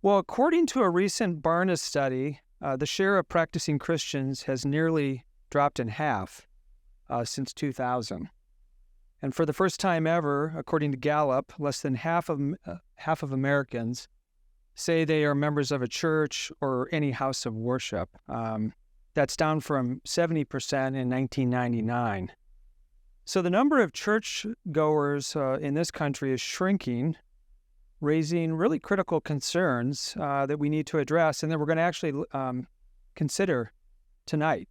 Well, according to a recent Barna study, the share of practicing Christians has nearly dropped in half since 2000. And for the first time ever, according to Gallup, less than half of Americans say they are members of a church or any house of worship. That's down from 70% in 1999. So the number of church goers in this country is shrinking, raising really critical concerns that we need to address and that we're going to actually consider tonight.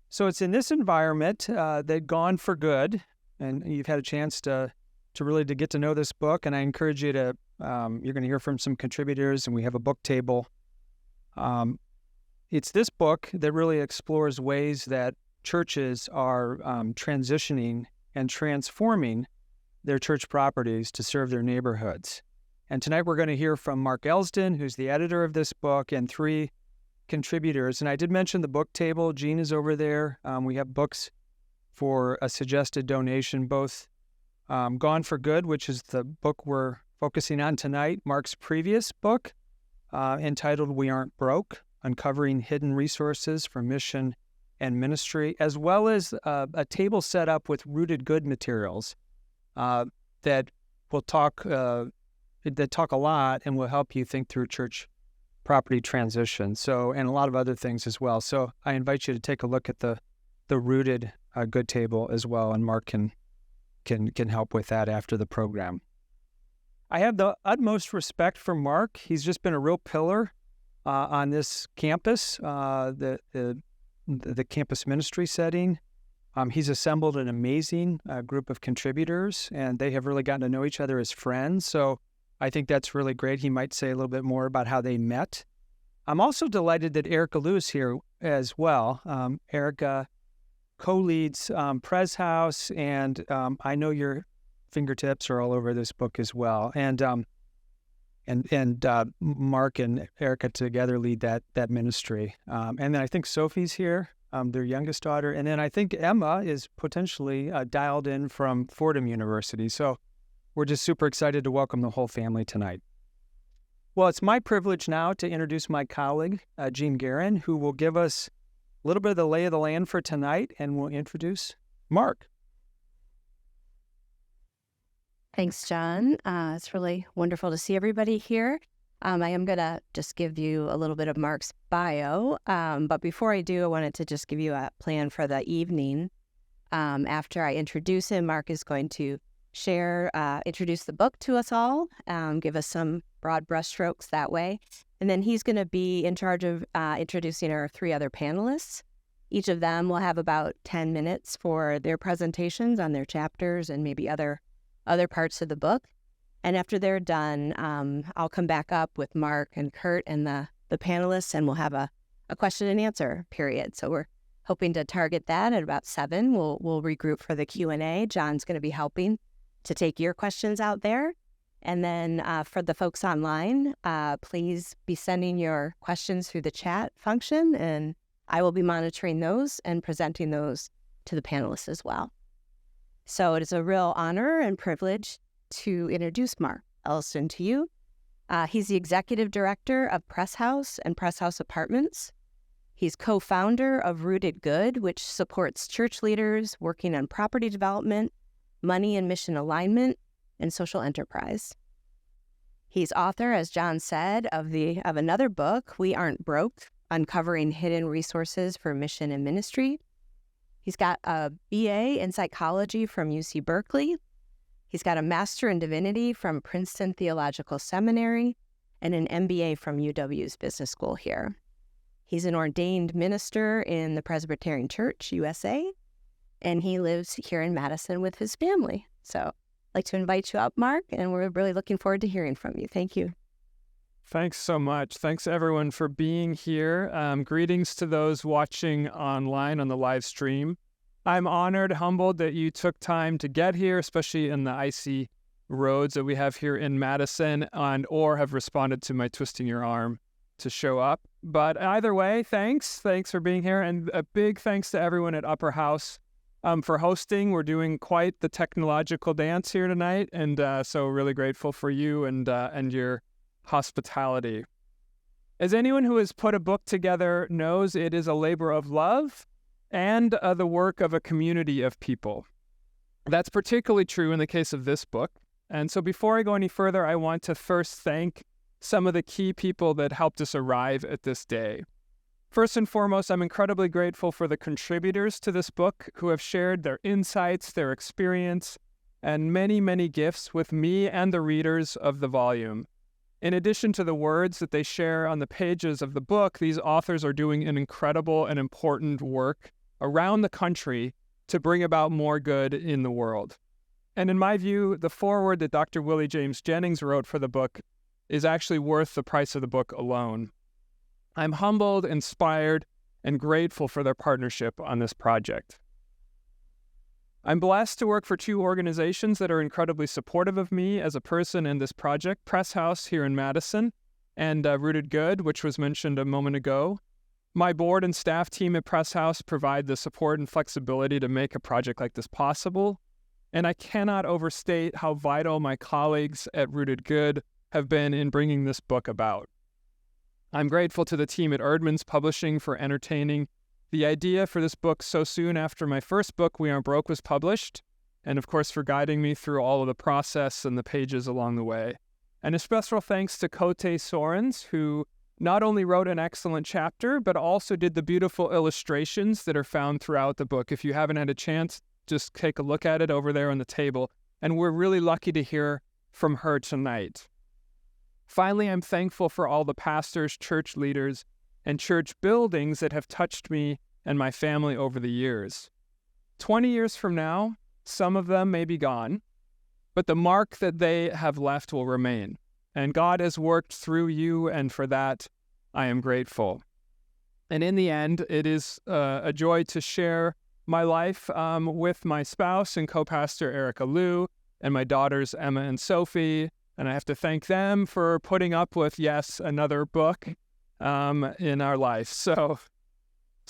So it's in this environment that Gone for Good, and you've had a chance to really get to know this book, and I encourage you to, you're going to hear from some contributors, and we have a book table. It's this book that really explores ways that churches are transitioning and transforming their church properties to serve their neighborhoods. And tonight we're going to hear from Mark Elsdon, who's the editor of this book, and three contributors. And I did mention the book table. Jean is over there. We have books for a suggested donation, both Gone for Good, which is the book we're focusing on tonight, Mark's previous book entitled We Aren't Broke, Uncovering Hidden Resources for Mission and Ministry, as well as a table set up with rooted good materials that will talk a lot and will help you think through church property transition. So, and a lot of other things as well. So I invite you to take a look at the rooted good table as well, and Mark can help with that after the program. I have the utmost respect for Mark. He's just been a real pillar on this campus, the campus ministry setting. He's assembled an amazing group of contributors, and they have really gotten to know each other as friends. So I think that's really great. He might say a little bit more about how they met. I'm also delighted that Erica Liu is here as well. Erica co-leads Pres House, and I know your fingertips are all over this book as well. And Mark and Erica together lead that ministry. And then I think Sophie's here, their youngest daughter. And then I think Emma is potentially dialed in from Fordham University. So we're just super excited to welcome the whole family tonight. Well, it's my privilege now to introduce my colleague, Jean Guerin, who will give us a little bit of the lay of the land for tonight, and we'll introduce Mark. Thanks, John. It's really wonderful to see everybody here. I am going to just give you a little bit of Mark's bio, but before I do, I wanted to just give you a plan for the evening. After I introduce him, Mark is going to introduce the book to us all, give us some broad brushstrokes that way, and then he's going to be in charge of introducing our three other panelists. Each of them will have about 10 minutes for their presentations on their chapters and maybe other parts of the book. And after they're done, I'll come back up with Mark and Kurt and the panelists, and we'll have a question and answer period. So we're hoping to target that at about 7. We'll regroup for the Q&A. John's going to be helping to take your questions out there. And then for the folks online, please be sending your questions through the chat function, and I will be monitoring those and presenting those to the panelists as well. So it is a real honor and privilege to introduce Mark Elsdon to you. He's the executive director of Pres House and Pres House Apartments. He's co-founder of Rooted Good, which supports church leaders working on property development, money and mission alignment, and social enterprise. He's author, as John said, of another book, We Aren't Broke, Uncovering Hidden Resources for Mission and Ministry. He's got a BA in psychology from UC Berkeley. He's got a master in divinity from Princeton Theological Seminary and an MBA from UW's Business School here. He's an ordained minister in the Presbyterian Church, USA, and he lives here in Madison with his family. So I'd like to invite you up, Mark, and we're really looking forward to hearing from you. Thank you. Thanks so much. Thanks, everyone, for being here. Greetings to those watching online on the live stream. I'm honored, humbled that you took time to get here, especially in the icy roads that we have here in Madison, or have responded to my twisting your arm to show up. But either way, thanks for being here, and a big thanks to everyone at Upper House for hosting. We're doing quite the technological dance here tonight, and so really grateful for you and your hospitality. As anyone who has put a book together knows, it is a labor of love and the work of a community of people. That's particularly true in the case of this book. And so before I go any further, I want to first thank some of the key people that helped us arrive at this day. First and foremost, I'm incredibly grateful for the contributors to this book who have shared their insights, their experience, and many, many gifts with me and the readers of the volume. In addition to the words that they share on the pages of the book, these authors are doing an incredible and important work around the country to bring about more good in the world. And in my view, the foreword that Dr. Willie James Jennings wrote for the book is actually worth the price of the book alone. I'm humbled, inspired, and grateful for their partnership on this project. I'm blessed to work for two organizations that are incredibly supportive of me as a person in this project, Press House here in Madison and Rooted Good, which was mentioned a moment ago. My board and staff team at Press House provide the support and flexibility to make a project like this possible, and I cannot overstate how vital my colleagues at Rooted Good have been in bringing this book about. I'm grateful to the team at Eerdmans Publishing for entertaining the idea for this book so soon after my first book, We Aren't Broke, was published, and of course for guiding me through all of the process and the pages along the way. And a special thanks to Cote Sorens, who not only wrote an excellent chapter, but also did the beautiful illustrations that are found throughout the book. If you haven't had a chance, just take a look at it over there on the table. And we're really lucky to hear from her tonight. Finally, I'm thankful for all the pastors, church leaders, and church buildings that have touched me and my family over the years. 20 years from now, some of them may be gone, but the mark that they have left will remain. And God has worked through you, and for that, I am grateful. And in the end, it is a joy to share my life with my spouse and co-pastor Erica Liu and my daughters Emma and Sophie. And I have to thank them for putting up with, yes, another book in our life. So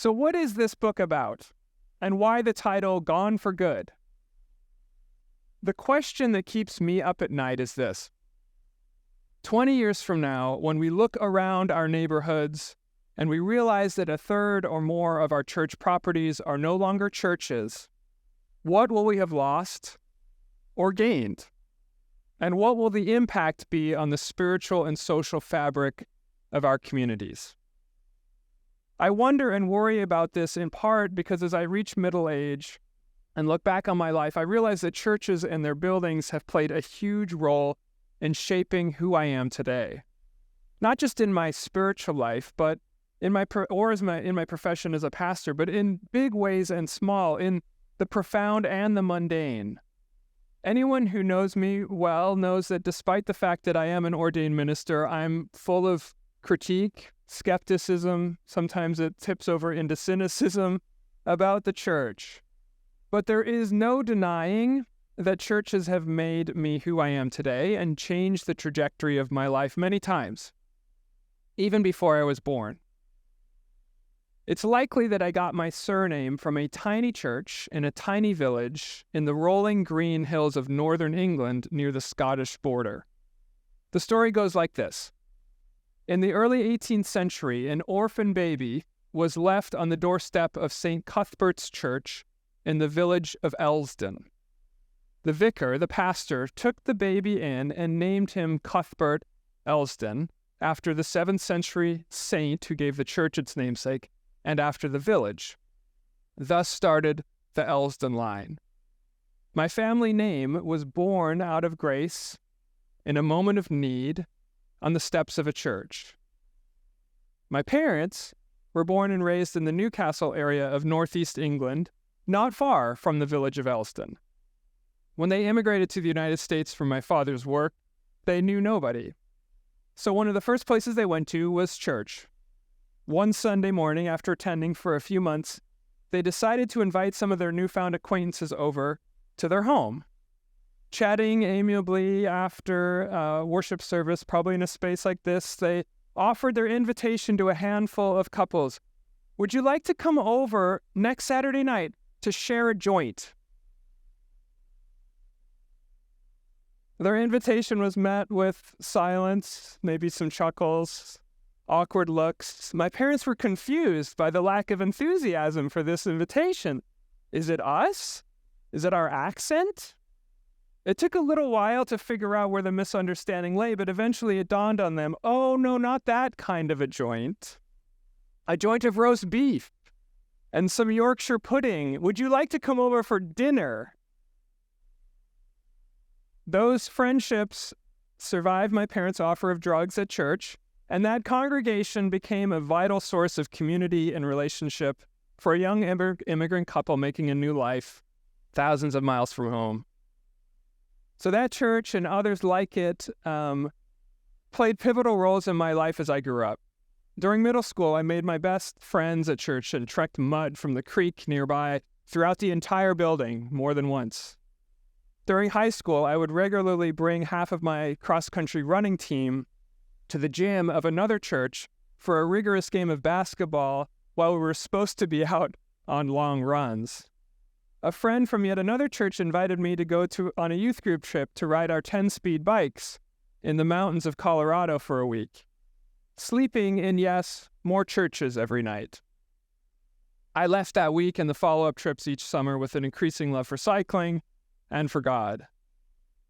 what is this book about? And why the title, Gone for Good? The question that keeps me up at night is this. 20 years from now, when we look around our neighborhoods and we realize that a third or more of our church properties are no longer churches, what will we have lost or gained? And what will the impact be on the spiritual and social fabric of our communities? I wonder and worry about this in part because as I reach middle age and look back on my life, I realize that churches and their buildings have played a huge role in shaping who I am today. Not just in my spiritual life, but in my profession as a pastor, but in big ways and small, in the profound and the mundane. Anyone who knows me well knows that despite the fact that I am an ordained minister, I'm full of critique, skepticism, sometimes it tips over into cynicism about the church. But there is no denying that churches have made me who I am today and changed the trajectory of my life many times, even before I was born. It's likely that I got my surname from a tiny church in a tiny village in the rolling green hills of northern England near the Scottish border. The story goes like this. In the early 18th century, an orphan baby was left on the doorstep of St. Cuthbert's Church in the village of Elsdon. The vicar, the pastor, took the baby in and named him Cuthbert Elsdon after the 7th century saint who gave the church its namesake and after the village. Thus started the Elsdon line. My family name was born out of grace in a moment of need on the steps of a church. My parents were born and raised in the Newcastle area of northeast England, not far from the village of Elsdon. When they immigrated to the United States for my father's work, they knew nobody. So one of the first places they went to was church. One Sunday morning, after attending for a few months, they decided to invite some of their newfound acquaintances over to their home. Chatting amiably after worship service, probably in a space like this, they offered their invitation to a handful of couples. Would you like to come over next Saturday night to share a joint? Their invitation was met with silence, maybe some chuckles, awkward looks. My parents were confused by the lack of enthusiasm for this invitation. Is it us? Is it our accent? It took a little while to figure out where the misunderstanding lay, but eventually it dawned on them, oh, no, not that kind of a joint. A joint of roast beef and some Yorkshire pudding. Would you like to come over for dinner? Those friendships survived my parents' offer of drugs at church, and that congregation became a vital source of community and relationship for a young immigrant couple making a new life thousands of miles from home. So that church and others like it played pivotal roles in my life as I grew up. During middle school, I made my best friends at church and trekked mud from the creek nearby throughout the entire building more than once. During high school, I would regularly bring half of my cross-country running team to the gym of another church for a rigorous game of basketball while we were supposed to be out on long runs. A friend from yet another church invited me to go on a youth group trip to ride our 10-speed bikes in the mountains of Colorado for a week, sleeping in, yes, more churches every night. I left that week and the follow-up trips each summer with an increasing love for cycling and for God.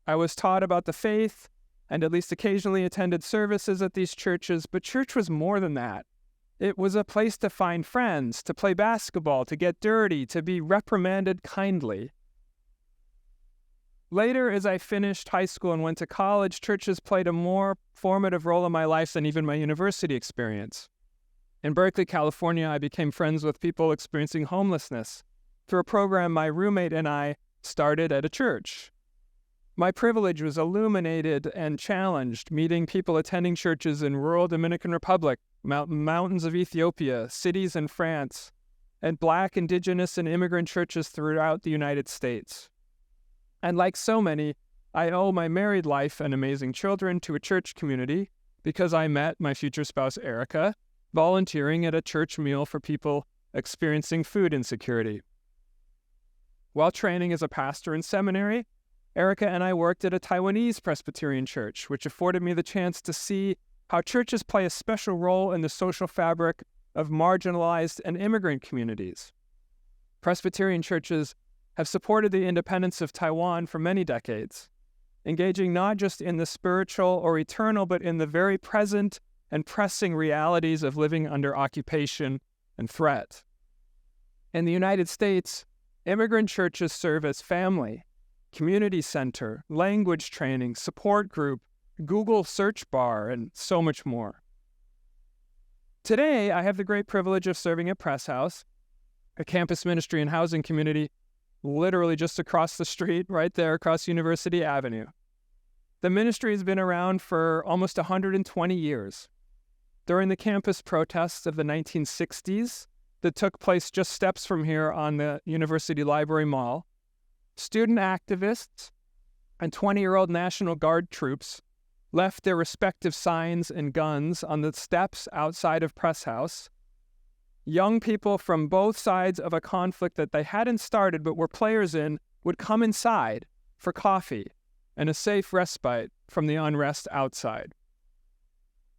I was taught about the faith and at least occasionally attended services at these churches, but church was more than that. It was a place to find friends, to play basketball, to get dirty, to be reprimanded kindly. Later, as I finished high school and went to college, churches played a more formative role in my life than even my university experience. In Berkeley, California, I became friends with people experiencing homelessness through a program my roommate and I started at a church. My privilege was illuminated and challenged, meeting people attending churches in rural Dominican Republic, mountains of Ethiopia, cities in France, and Black, Indigenous, and immigrant churches throughout the United States. And like so many, I owe my married life and amazing children to a church community because I met my future spouse, Erica, volunteering at a church meal for people experiencing food insecurity. While training as a pastor in seminary, Erica and I worked at a Taiwanese Presbyterian church, which afforded me the chance to see how churches play a special role in the social fabric of marginalized and immigrant communities. Presbyterian churches have supported the independence of Taiwan for many decades, engaging not just in the spiritual or eternal, but in the very present and pressing realities of living under occupation and threat. In the United States, immigrant churches serve as family, community center, language training, support group, Google search bar, and so much more. Today, I have the great privilege of serving at Press House, a campus ministry and housing community literally just across the street, right there across University Avenue. The ministry has been around for almost 120 years. During the campus protests of the 1960s that took place just steps from here on the University Library Mall, student activists and 20-year-old National Guard troops left their respective signs and guns on the steps outside of Press House. Young people from both sides of a conflict that they hadn't started but were players in would come inside for coffee and a safe respite from the unrest outside.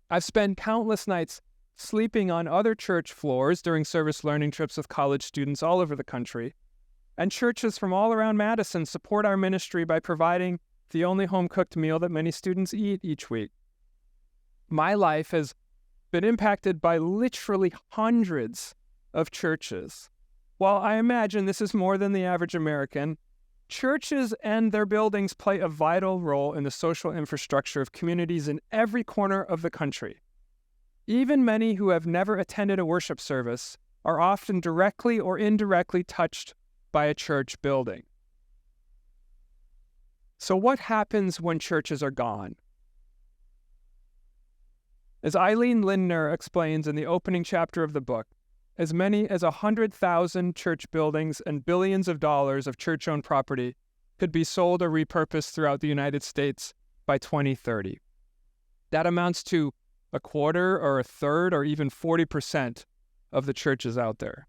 I've spent countless nights sleeping on other church floors during service learning trips with college students all over the country, and churches from all around Madison support our ministry by providing the only home-cooked meal that many students eat each week. My life has been impacted by literally hundreds of churches. While I imagine this is more than the average American, churches and their buildings play a vital role in the social infrastructure of communities in every corner of the country. Even many who have never attended a worship service are often directly or indirectly touched by a church building. So what happens when churches are gone? As Eileen Lindner explains in the opening chapter of the book, as many as 100,000 church buildings and billions of dollars of church-owned property could be sold or repurposed throughout the United States by 2030. That amounts to a quarter or a third or even 40% of the churches out there.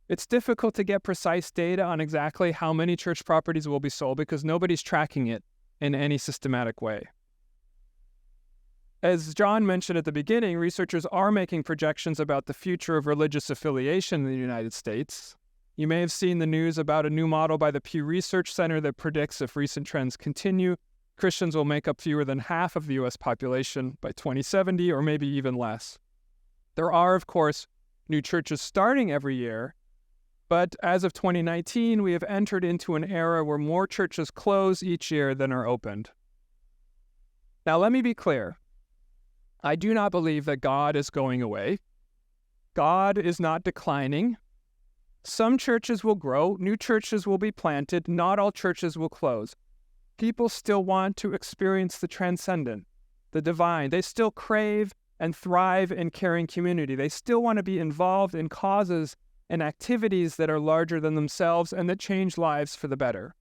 It's difficult to get precise data on exactly how many church properties will be sold because nobody's tracking it in any systematic way. As John mentioned at the beginning, researchers are making projections about the future of religious affiliation in the United States. You may have seen the news about a new model by the Pew Research Center that predicts if recent trends continue, Christians will make up fewer than half of the U.S. population by 2070, or maybe even less. There are, of course, new churches starting every year, but as of 2019, we have entered into an era where more churches close each year than are opened. Now, let me be clear. I do not believe that God is going away. God is not declining. Some churches will grow, new churches will be planted, not all churches will close. People still want to experience the transcendent, the divine. They still crave and thrive in caring community. They still want to be involved in causes and activities that are larger than themselves and that change lives for the better.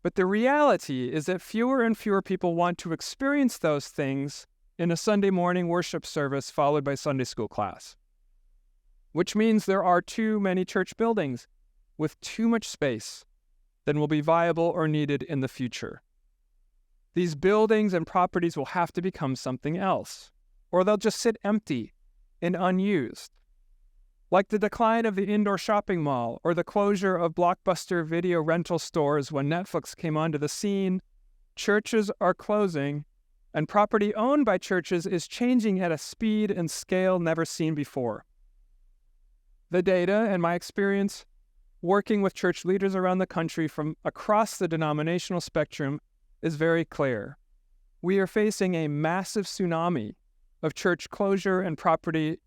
But the reality is that fewer and fewer people want to experience those things in a Sunday morning worship service followed by Sunday school class, which means there are too many church buildings with too much space than will be viable or needed in the future. These buildings and properties will have to become something else, or they'll just sit empty and unused. Like the decline of the indoor shopping mall or the closure of blockbuster video rental stores when Netflix came onto the scene, churches are closing, and property owned by churches is changing at a speed and scale never seen before. The data and my experience working with church leaders around the country from across the denominational spectrum is very clear. We are facing a massive tsunami of church closure and property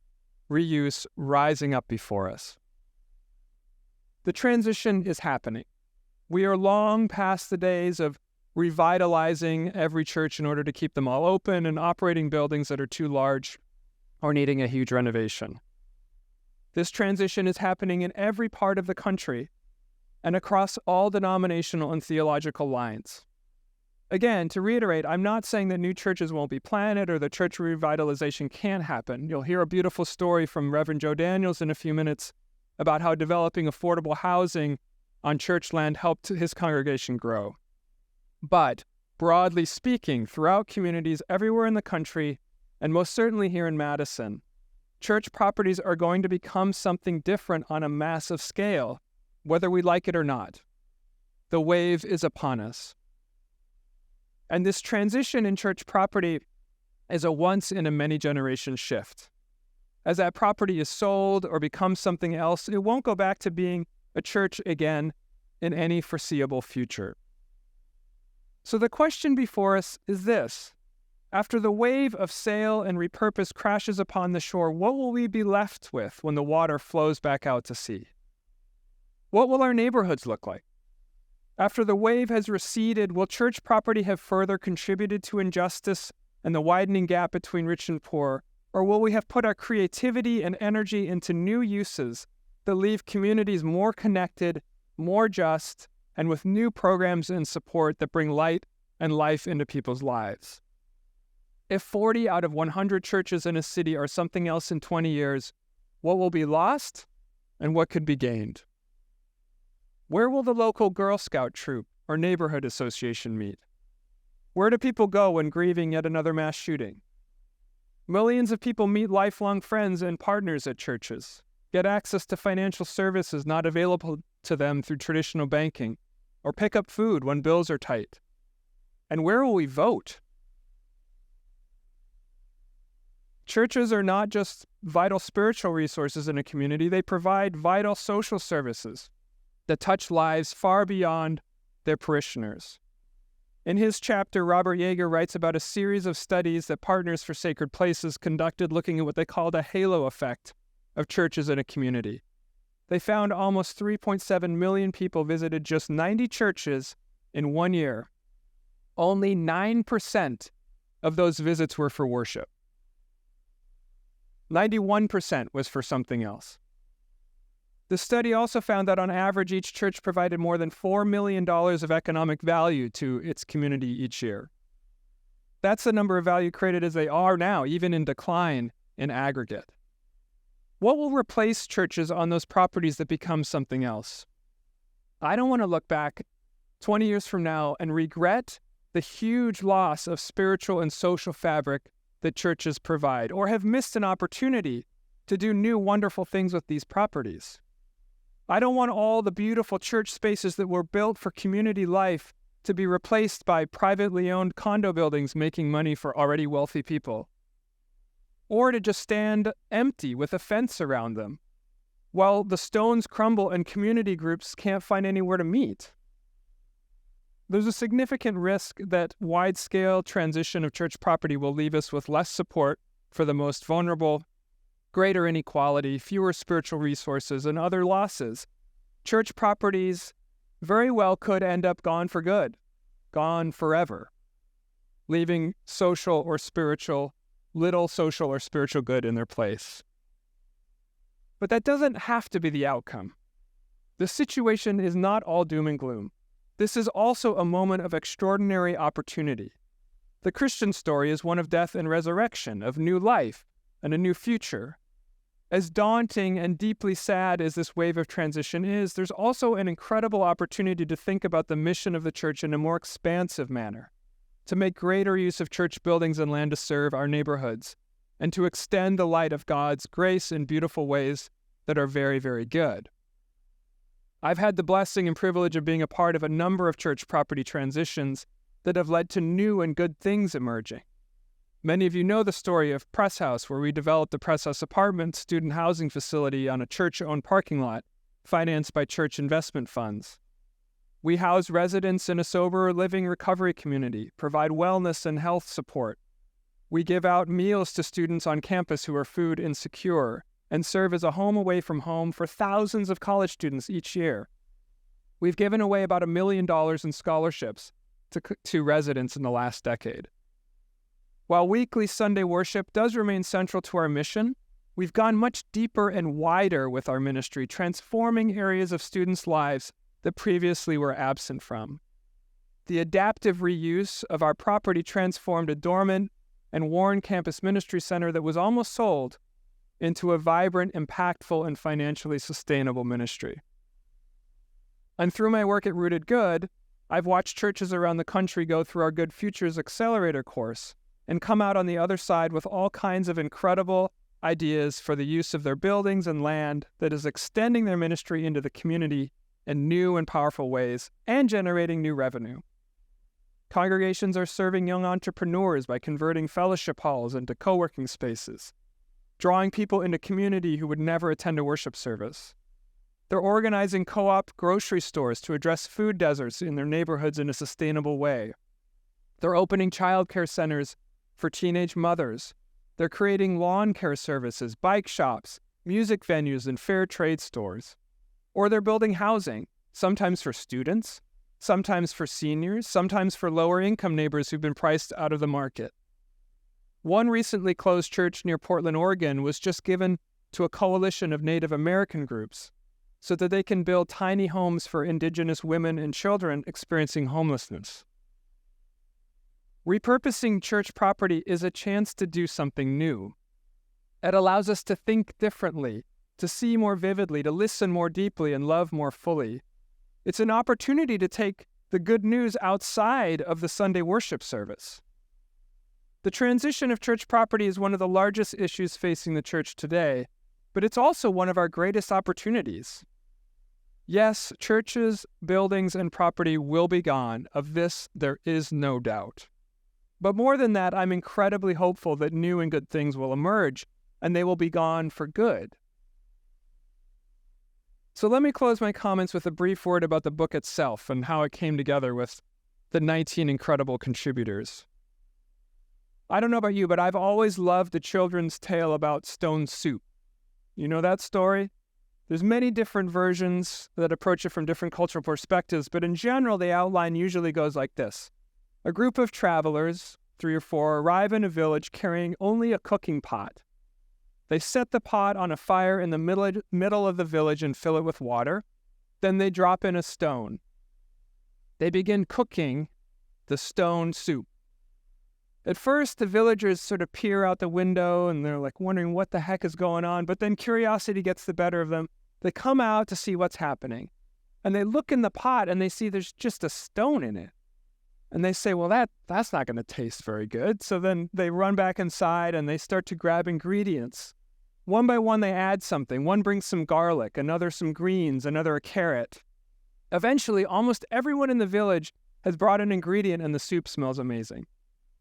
reuse rising up before us. The transition is happening. We are long past the days of revitalizing every church in order to keep them all open and operating buildings that are too large or needing a huge renovation. This transition is happening in every part of the country and across all denominational and theological lines. Again, to reiterate, I'm not saying that new churches won't be planted or that church revitalization can't happen. You'll hear a beautiful story from Reverend Joe Daniels in a few minutes about how developing affordable housing on church land helped his congregation grow. But, broadly speaking, throughout communities everywhere in the country, and most certainly here in Madison, church properties are going to become something different on a massive scale, whether we like it or not. The wave is upon us. And this transition in church property is a once-in-a-many-generation shift. As that property is sold or becomes something else, it won't go back to being a church again in any foreseeable future. So the question before us is this. After the wave of sale and repurpose crashes upon the shore, what will we be left with when the water flows back out to sea? What will our neighborhoods look like? After the wave has receded, will church property have further contributed to injustice and the widening gap between rich and poor? Or will we have put our creativity and energy into new uses that leave communities more connected, more just, and with new programs and support that bring light and life into people's lives? If 40 out of 100 churches in a city are something else in 20 years, what will be lost and what could be gained? Where will the local Girl Scout troop or neighborhood association meet? Where do people go when grieving yet another mass shooting? Millions of people meet lifelong friends and partners at churches, get access to financial services not available to them through traditional banking, or pick up food when bills are tight. And where will we vote? Churches are not just vital spiritual resources in a community, they provide vital social services that touch lives far beyond their parishioners. In his chapter, Robert Yeager writes about a series of studies that Partners for Sacred Places conducted looking at what they called a halo effect of churches in a community. They found almost 3.7 million people visited just 90 churches in 1 year. Only 9% of those visits were for worship. 91% was for something else. The study also found that on average, each church provided more than $4 million of economic value to its community each year. That's the number of value created as they are now, even in decline in aggregate. What will replace churches on those properties that become something else? I don't want to look back 20 years from now and regret the huge loss of spiritual and social fabric that churches provide, or have missed an opportunity to do new wonderful things with these properties. I don't want all the beautiful church spaces that were built for community life to be replaced by privately owned condo buildings making money for already wealthy people, or to just stand empty with a fence around them, while the stones crumble and community groups can't find anywhere to meet. There's a significant risk that wide-scale transition of church property will leave us with less support for the most vulnerable, greater inequality, fewer spiritual resources, and other losses. Church properties very well could end up gone for good, gone forever, leaving little social or spiritual good in their place. But that doesn't have to be the outcome. The situation is not all doom and gloom. This is also a moment of extraordinary opportunity. The Christian story is one of death and resurrection, of new life and a new future. As daunting and deeply sad as this wave of transition is, there's also an incredible opportunity to think about the mission of the church in a more expansive manner, to make greater use of church buildings and land to serve our neighborhoods, and to extend the light of God's grace in beautiful ways that are very, very good. I've had the blessing and privilege of being a part of a number of church property transitions that have led to new and good things emerging. Many of you know the story of Press House, where we developed the Press House Apartment student housing facility on a church-owned parking lot, financed by church investment funds. We house residents in a sober living recovery community, provide wellness and health support. We give out meals to students on campus who are food insecure, and serve as a home away from home for thousands of college students each year. We've given away about $1 million in scholarships to residents in the last decade. While weekly Sunday worship does remain central to our mission, we've gone much deeper and wider with our ministry, transforming areas of students' lives that previously were absent from. The adaptive reuse of our property transformed a dormant and worn campus ministry center that was almost sold into a vibrant, impactful, and financially sustainable ministry. And through my work at Rooted Good, I've watched churches around the country go through our Good Futures Accelerator course and come out on the other side with all kinds of incredible ideas for the use of their buildings and land that is extending their ministry into the community in new and powerful ways and generating new revenue. Congregations are serving young entrepreneurs by converting fellowship halls into co-working spaces, drawing people into community who would never attend a worship service. They're organizing co-op grocery stores to address food deserts in their neighborhoods in a sustainable way. They're opening childcare centers for teenage mothers. They're creating lawn care services, bike shops, music venues, and fair trade stores. Or they're building housing, sometimes for students, sometimes for seniors, sometimes for lower-income neighbors who've been priced out of the market. One recently closed church near Portland, Oregon, was just given to a coalition of Native American groups so that they can build tiny homes for Indigenous women and children experiencing homelessness. Repurposing church property is a chance to do something new. It allows us to think differently, to see more vividly, to listen more deeply, and love more fully. It's an opportunity to take the good news outside of the Sunday worship service. The transition of church property is one of the largest issues facing the church today, but it's also one of our greatest opportunities. Yes, churches, buildings, and property will be gone. Of this, there is no doubt. But more than that, I'm incredibly hopeful that new and good things will emerge, and they will be gone for good. So let me close my comments with a brief word about the book itself and how it came together with the 19 incredible contributors. I don't know about you, but I've always loved the children's tale about stone soup. You know that story? There's many different versions that approach it from different cultural perspectives, but in general, the outline usually goes like this. A group of travelers, 3 or 4, arrive in a village carrying only a cooking pot. They set the pot on a fire in the middle of the village and fill it with water. Then they drop in a stone. They begin cooking the stone soup. At first, the villagers sort of peer out the window and they're like wondering what the heck is going on, but then curiosity gets the better of them. They come out to see what's happening. And they look in the pot and they see there's just a stone in it. And they say, well, that's not going to taste very good. So then they run back inside and they start to grab ingredients. One by one, they add something. One brings some garlic, another some greens, another a carrot. Eventually, almost everyone in the village has brought an ingredient and the soup smells amazing.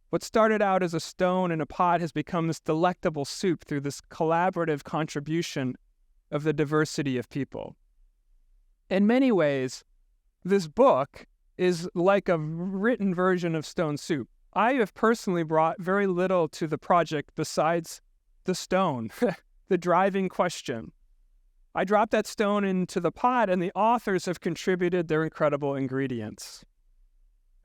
What started out as a stone in a pot has become this delectable soup through this collaborative contribution of the diversity of people. In many ways, this book is like a written version of Stone Soup. I have personally brought very little to the project besides the stone, the driving question. I dropped that stone into the pot and the authors have contributed their incredible ingredients.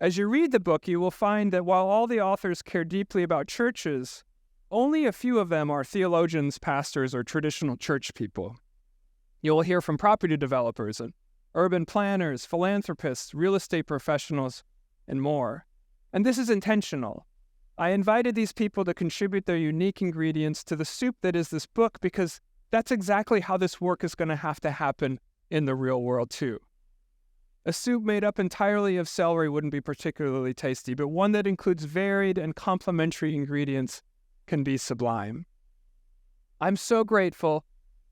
As you read the book, you will find that while all the authors care deeply about churches, only a few of them are theologians, pastors, or traditional church people. You will hear from property developers and urban planners, philanthropists, real estate professionals, and more. And this is intentional. I invited these people to contribute their unique ingredients to the soup that is this book because that's exactly how this work is going to have to happen in the real world too. A soup made up entirely of celery wouldn't be particularly tasty, but one that includes varied and complementary ingredients can be sublime. I'm so grateful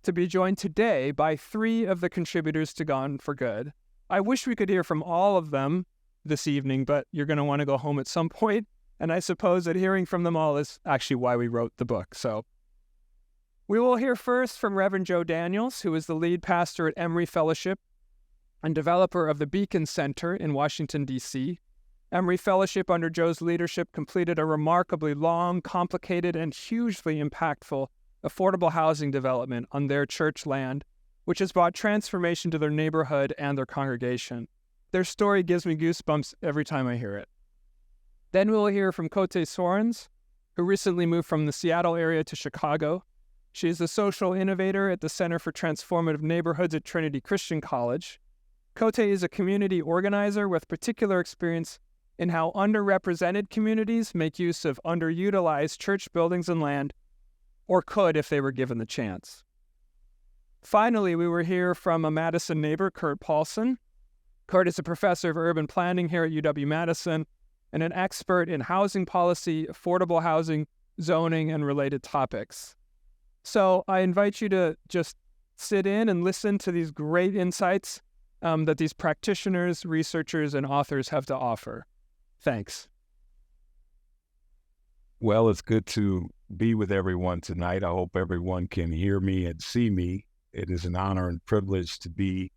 to be joined today by 3 of the contributors to Gone for Good. I wish we could hear from all of them this evening, but you're going to want to go home at some point, and I suppose that hearing from them all is actually why we wrote the book. So we will hear first from Reverend Joe Daniels, who is the lead pastor at Emory Fellowship and developer of the Beacon Center in Washington, D.C. Emory Fellowship, under Joe's leadership, completed a remarkably long, complicated, and hugely impactful affordable housing development on their church land, which has brought transformation to their neighborhood and their congregation. Their story gives me goosebumps every time I hear it. Then we'll hear from Cote Sorens, who recently moved from the Seattle area to Chicago. She is a social innovator at the Center for Transformative Neighborhoods at Trinity Christian College. Cote is a community organizer with particular experience in how underrepresented communities make use of underutilized church buildings and land, or could if they were given the chance. Finally, we will hear from a Madison neighbor, Kurt Paulson. Kurt is a professor of urban planning here at UW-Madison and an expert in housing policy, affordable housing, zoning, and related topics. So I invite you to just sit in and listen to these great insights that these practitioners, researchers, and authors have to offer. Thanks. Well, it's good to be with everyone tonight. I hope everyone can hear me and see me. It is an honor and privilege to be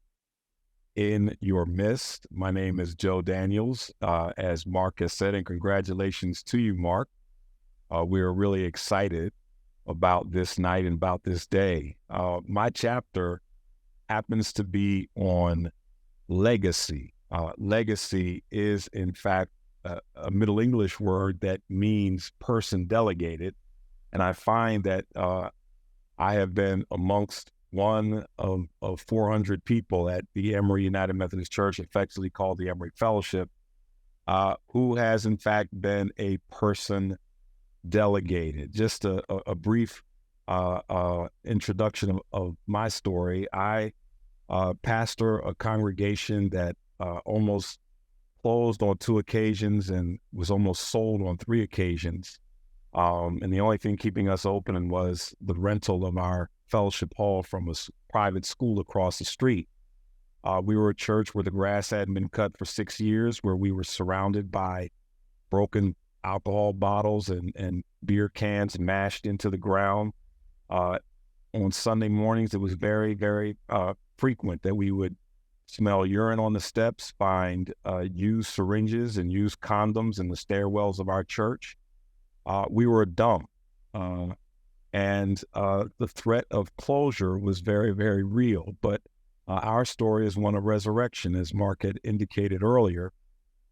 in your midst. My name is Joe Daniels, as Mark has said, and congratulations to you, Mark. We are really excited about this night and about this day. My chapter happens to be on legacy. Legacy is, in fact, a Middle English word that means person delegated. And I find that I have been amongst one of 400 people at the Emory United Methodist Church, affectionately called the Emory Fellowship, who has, in fact, been a person delegated. Just a brief introduction of my story. I pastor a congregation that almost closed on 2 occasions and was almost sold on 3 occasions. And the only thing keeping us open was the rental of our fellowship hall from a private school across the street. We were a church where the grass hadn't been cut for 6 years, where we were surrounded by broken alcohol bottles and beer cans mashed into the ground. On Sunday mornings, it was very, very frequent that we would smell urine on the steps, find used syringes and used condoms in the stairwells of our church. We were a dump, and the threat of closure was very, very real. But our story is one of resurrection, as Mark had indicated earlier.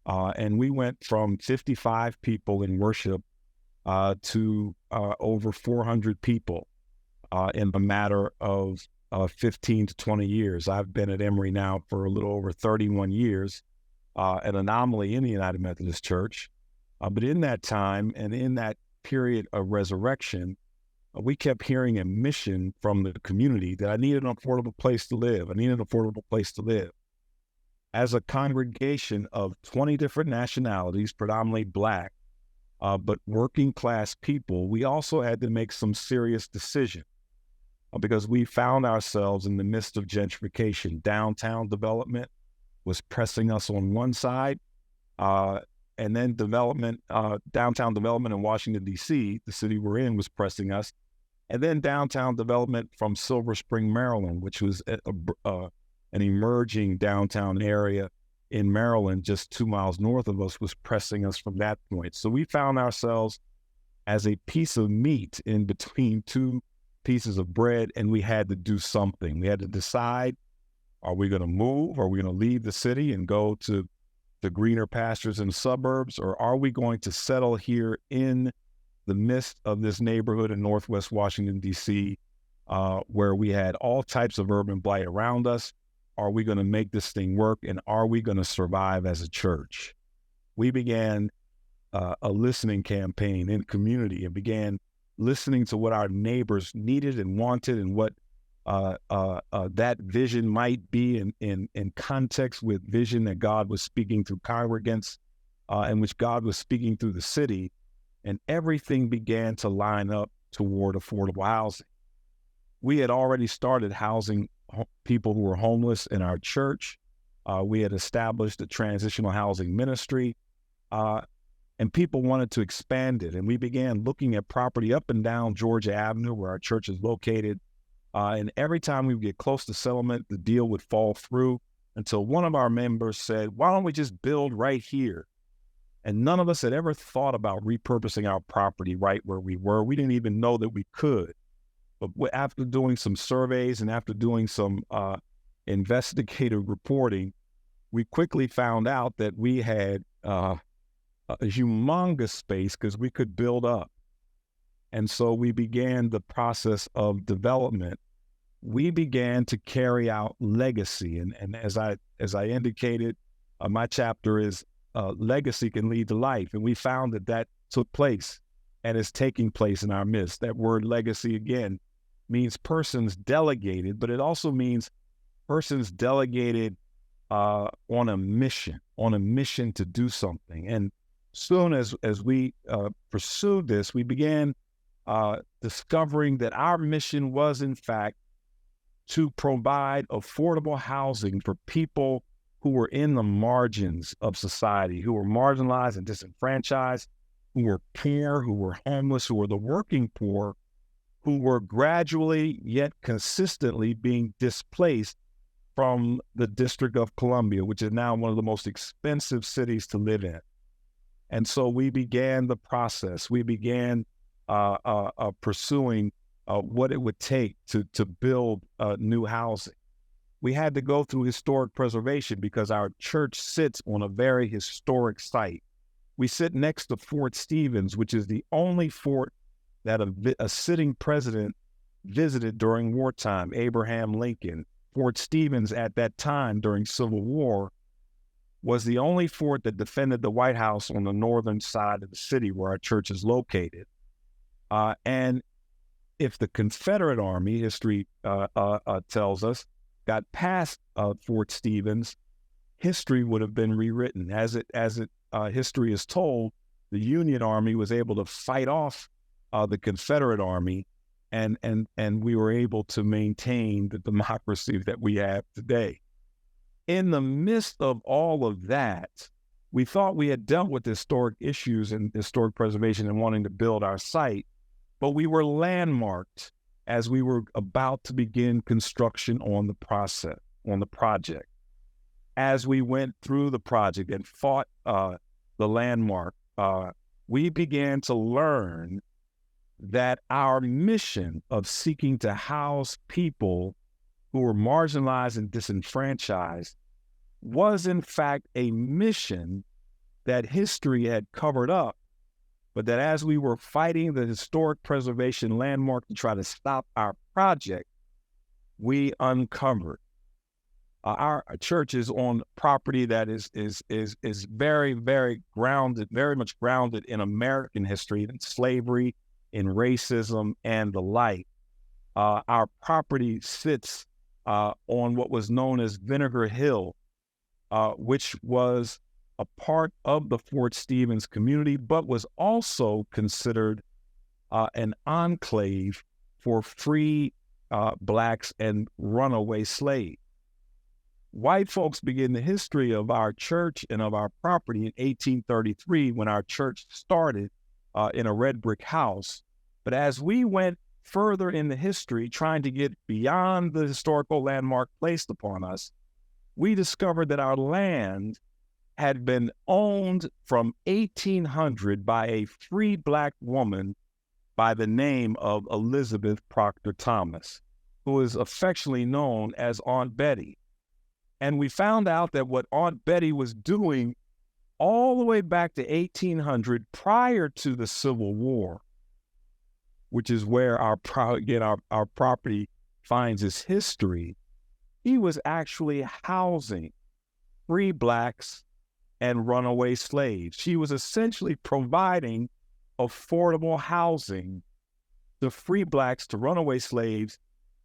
And we went from 55 people in worship to over 400 people in a matter of 15 to 20 years. I've been at Emory now for a little over 31 years, an anomaly in the United Methodist Church. But in that time and in that period of resurrection, we kept hearing a mission from the community that I needed an affordable place to live. I needed an affordable place to live. as a congregation of 20 different nationalities, predominantly Black, but working class people, we also had to make some serious decisions because we found ourselves in the midst of gentrification. Downtown development was pressing us on one side, and then downtown development in Washington, D.C., the city we're in, was pressing us. And then downtown development from Silver Spring, Maryland, which was an emerging downtown area in Maryland, just 2 miles north of us, was pressing us from that point. So we found ourselves as a piece of meat in between two pieces of bread, and we had to do something. We had to decide, are we going to move? Are we going to leave the city and go to the greener pastures in the suburbs? Or are we going to settle here in the midst of this neighborhood in Northwest Washington, D.C., where we had all types of urban blight around us? Are we going to make this thing work? And are we going to survive as a church? We began a listening campaign in community and began listening to what our neighbors needed and wanted, and what that vision might be in context with vision that God was speaking through congregants, and which God was speaking through the city. And everything began to line up toward affordable housing. We had already started housing people who were homeless in our church. We had established a transitional housing ministry, and people wanted to expand it. And we began looking at property up and down Georgia Avenue, where our church is located. And every time we would get close to settlement, the deal would fall through, until one of our members said, why don't we just build right here? And none of us had ever thought about repurposing our property right where we were. We didn't even know that we could. But after doing some surveys and after doing some investigative reporting, we quickly found out that we had a humongous space because we could build up. And so we began the process of development. We began to carry out legacy. And as I indicated, my chapter is legacy can lead to life. And we found that took place and is taking place in our midst. That word legacy, again, means persons delegated, but it also means persons delegated on a mission to do something. And soon as we pursued this, we began discovering that our mission was, in fact, to provide affordable housing for people who were in the margins of society, who were marginalized and disenfranchised, who were poor, who were homeless, who were the working poor, who were gradually yet consistently being displaced from the District of Columbia, which is now one of the most expensive cities to live in. And so we began the process. We began pursuing what it would take to build new housing. We had to go through historic preservation because our church sits on a very historic site. We sit next to Fort Stevens, which is the only fort that a sitting president visited during wartime, Abraham Lincoln. Fort Stevens at that time during Civil War was the only fort that defended the White House on the northern side of the city where our church is located. And if the Confederate Army, history tells us, got past Fort Stevens, history would have been rewritten. As history is told, the Union Army was able to fight off the Confederate Army, and we were able to maintain the democracy that we have today. In the midst of all of that, we thought we had dealt with historic issues and historic preservation and wanting to build our site, but we were landmarked as we were about to begin construction on the project. As we went through the project and fought the landmark, we began to learn that our mission of seeking to house people who were marginalized and disenfranchised was in fact a mission that history had covered up, but that as we were fighting the historic preservation landmark to try to stop our project, we uncovered. Our church is on property that is very, very grounded, very much grounded in American history, in slavery, in racism, and the like. Our property sits on what was known as Vinegar Hill, which was a part of the Fort Stevens community, but was also considered an enclave for free blacks and runaway slaves. White folks begin the history of our church and of our property in 1833 when our church started in a red brick house. But as we went further in the history, trying to get beyond the historical landmark placed upon us, we discovered that our land had been owned from 1800 by a free black woman by the name of Elizabeth Proctor Thomas, who is affectionately known as Aunt Betty. And we found out that what Aunt Betty was doing all the way back to 1800, prior to the Civil War, which is where our property finds its history, he was actually housing free blacks and runaway slaves. She was essentially providing affordable housing to free blacks, to runaway slaves,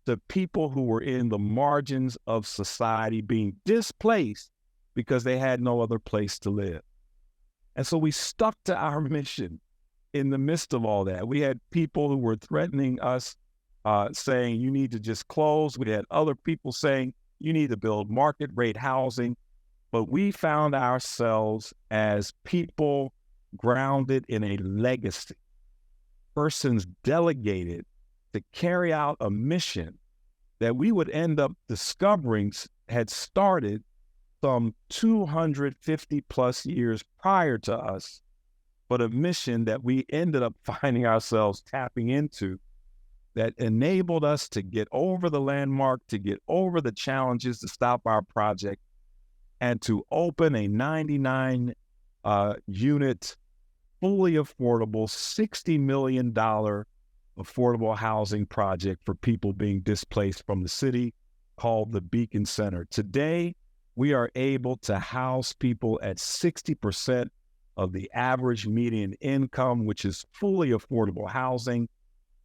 to people who were in the margins of society, being displaced because they had no other place to live. And so we stuck to our mission in the midst of all that. We had people who were threatening us, saying, you need to just close. We had other people saying, you need to build market rate housing. But we found ourselves as people grounded in a legacy, persons delegated to carry out a mission that we would end up discovering had started some 250 plus years prior to us, but a mission that we ended up finding ourselves tapping into that enabled us to get over the landmark, to get over the challenges, to stop our project, and to open a 99 unit, fully affordable, $60 million affordable housing project for people being displaced from the city called the Beacon Center. Today, we are able to house people at 60% of the average median income, which is fully affordable housing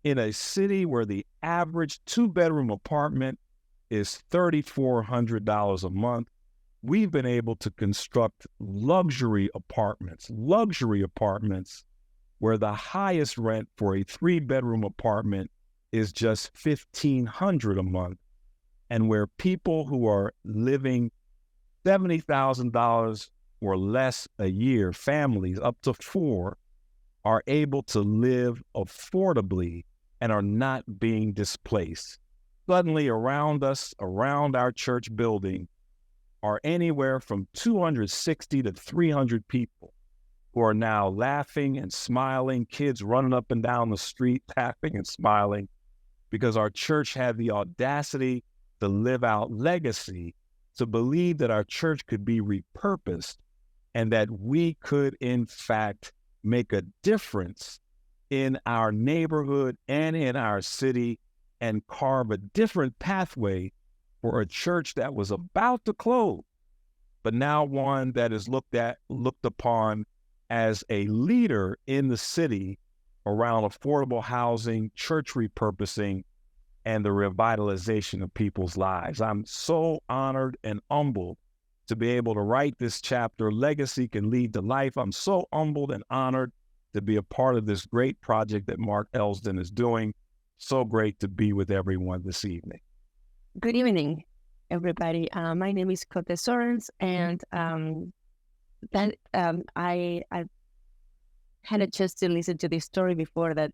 in a city where the average two-bedroom apartment is $3,400 a month. We've been able to construct luxury apartments where the highest rent for a three-bedroom apartment is just $1,500 a month, and where people who are living $70,000 or less a year, families up to four, are able to live affordably and are not being displaced. Suddenly around us, around our church building, are anywhere from 260 to 300 people who are now laughing and smiling, kids running up and down the street, laughing and smiling, because our church had the audacity to live out legacy, to believe that our church could be repurposed and that we could, in fact, make a difference in our neighborhood and in our city and carve a different pathway for a church that was about to close, but now one that is looked upon as a leader in the city around affordable housing, church repurposing, and the revitalization of people's lives. I'm so honored and humbled to be able to write this chapter. Legacy can lead to life. I'm so humbled and honored to be a part of this great project that Mark Elsdon is doing. So great to be with everyone this evening. Good evening, everybody. My name is Cote Sorens, and I had a chance to listen to this story before that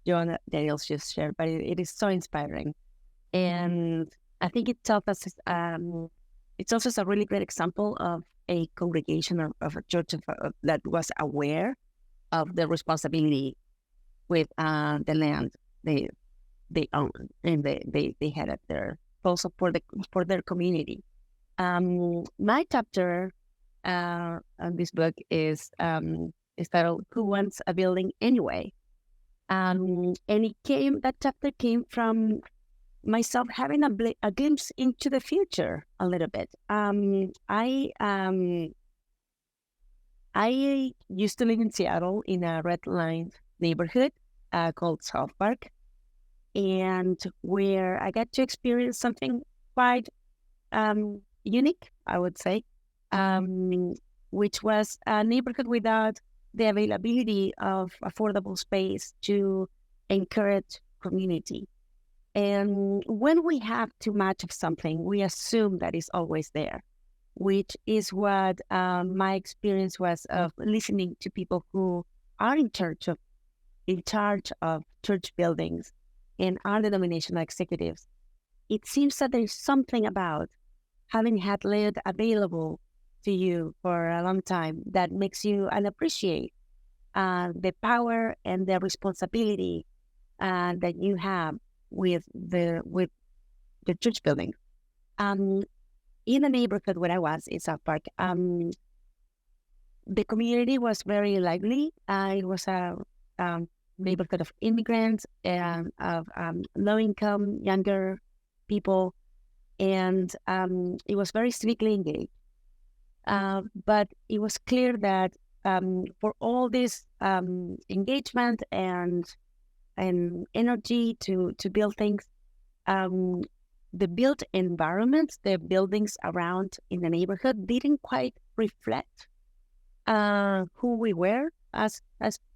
John Daniels just shared, but it is so inspiring, and I think it tells us it's also a really great example of a congregation or of a church that was aware of the responsibility with the land they own and they had at their also for their community. My chapter on this book is titled "Who Wants a Building Anyway?" And that chapter came from myself having a glimpse into the future a little bit. I used to live in Seattle in a red line neighborhood called South Park, and where I got to experience something quite unique, I would say. which was a neighborhood without the availability of affordable space to encourage community. And when we have too much of something, we assume that it's always there, which is what my experience was of listening to people who are in charge of church buildings and are denominational executives. It seems that there's something about having had land available to you for a long time that makes you appreciate the power and the responsibility that you have with the church building. In the neighborhood where I was in South Park, the community was very lively. It was a neighborhood of immigrants and of low-income, younger people, and it was very civically engaged. But it was clear that for all this engagement and energy to build things, the built environments, the buildings around in the neighborhood didn't quite reflect who we were as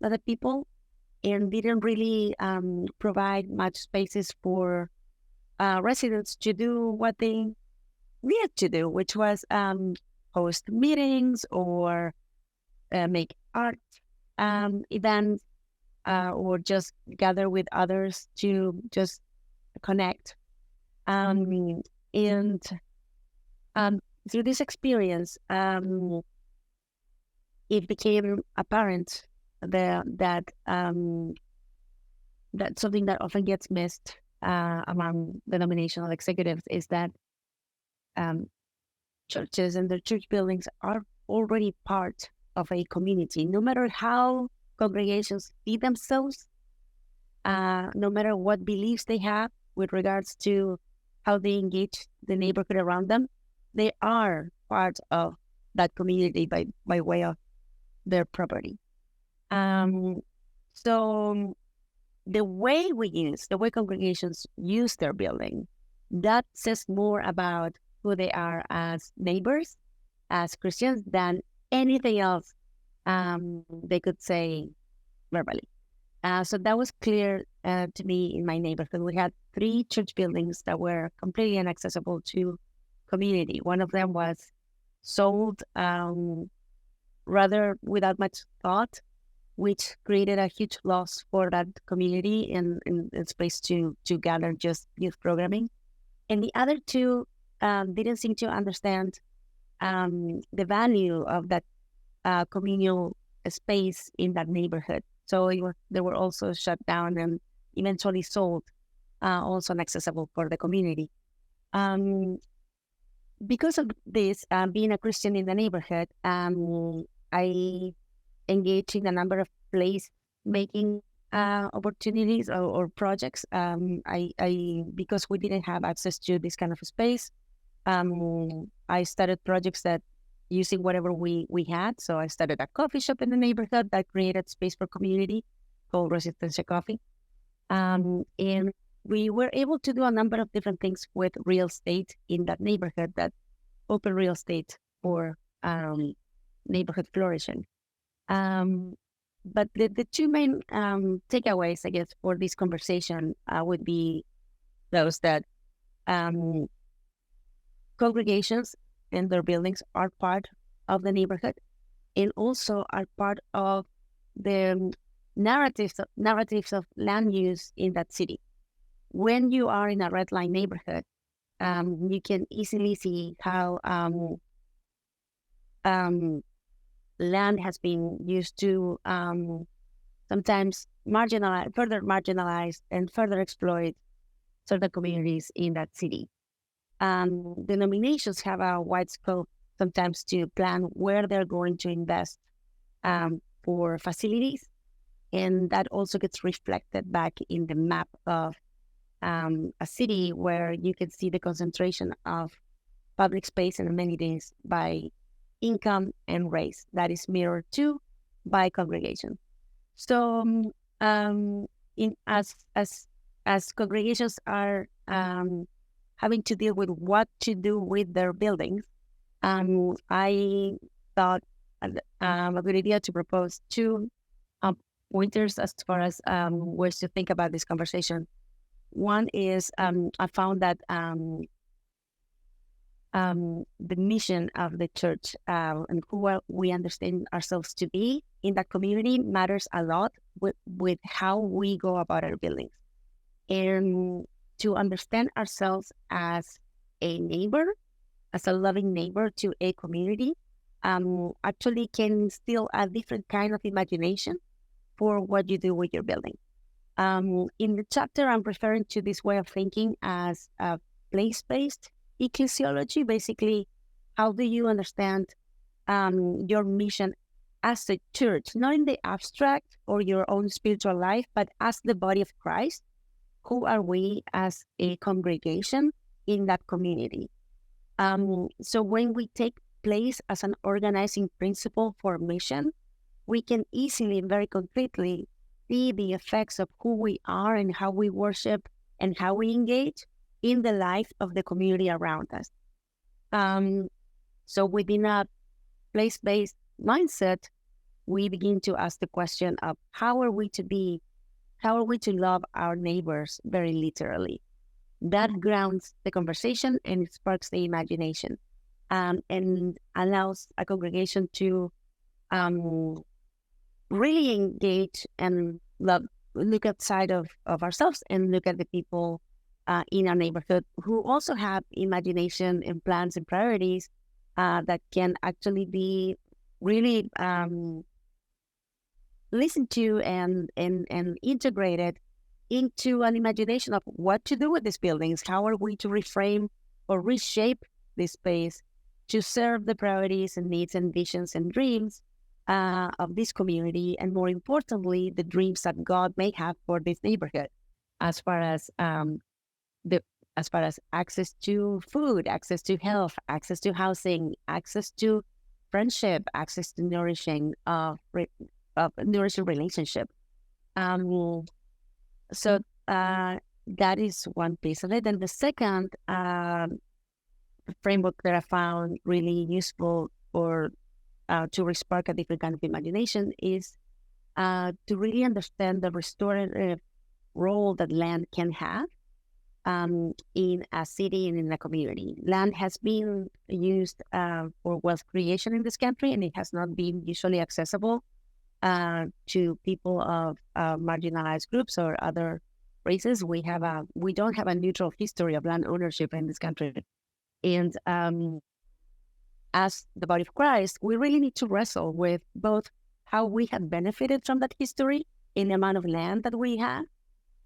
other people, and didn't really provide much spaces for residents to do what they needed to do, which was host meetings or make art events, or just gather with others to just connect. And through this experience, it became apparent that something that often gets missed among denominational executives is that churches and their church buildings are already part of a community, no matter how congregations see themselves, no matter what beliefs they have with regards to how they engage the neighborhood around them. They are part of that community by way of their property. So the way congregations use their building, that says more about who they are as neighbors, as Christians, than anything else they could say verbally. So that was clear to me in my neighborhood. We had 3 church buildings that were completely inaccessible to community. One of them was sold rather without much thought, which created a huge loss for that community and space to gather just youth programming. And the other 2 didn't seem to understand the value of that communal space in that neighborhood. So they were also shut down and eventually sold, also inaccessible for the community. Because of this, being a Christian in the neighborhood, I engaged in a number of place-making opportunities or projects. Because we didn't have access to this kind of space, I started projects that using whatever we had. So I started a coffee shop in the neighborhood that created space for community called Resistencia Coffee. And we were able to do a number of different things with real estate in that neighborhood, that open real estate for neighborhood flourishing. But the 2 main takeaways, I guess, for this conversation would be those that congregations and their buildings are part of the neighborhood, and also are part of the narratives of land use in that city. When you are in a red line neighborhood, you can easily see how land has been used to sometimes further marginalize and further exploit certain communities in that city. Denominations have a wide scope sometimes to plan where they're going to invest for facilities, and that also gets reflected back in the map of a city, where you can see the concentration of public space and amenities by income and race that is mirrored too by congregation. So as congregations are having to deal with what to do with their buildings, I thought a good idea to propose two pointers as far as ways to think about this conversation. One is I found that the mission of the church and who we understand ourselves to be in that community matters a lot with how we go about our buildings. And to understand ourselves as a neighbor, as a loving neighbor to a community, actually can instill a different kind of imagination for what you do with your building. In the chapter, I'm referring to this way of thinking as a place-based ecclesiology. Basically, how do you understand your mission as a church, not in the abstract or your own spiritual life, but as the body of Christ? Who are we as a congregation in that community? So when we take place as an organizing principle for mission, we can easily and very concretely see the effects of who we are and how we worship and how we engage in the life of the community around us. So within a place-based mindset, we begin to ask the question of how are we to love our neighbors very literally? That grounds the conversation and it sparks the imagination and allows a congregation to really engage and look outside of ourselves and look at the people in our neighborhood who also have imagination and plans and priorities that can actually be really listened to and integrated into an imagination of what to do with these buildings. How are we to reframe or reshape this space to serve the priorities and needs and visions and dreams of this community, and more importantly, the dreams that God may have for this neighborhood, as far as access to food, access to health, access to housing, access to friendship, access to nourishing relationship. So that is one piece of it. And the second framework that I found really useful for to respark a different kind of imagination is to really understand the restorative role that land can have in a city and in a community. Land has been used for wealth creation in this country, and it has not been usually accessible to people of marginalized groups or other races. We don't have a neutral history of land ownership in this country. And as the body of Christ, we really need to wrestle with both how we have benefited from that history in the amount of land that we have,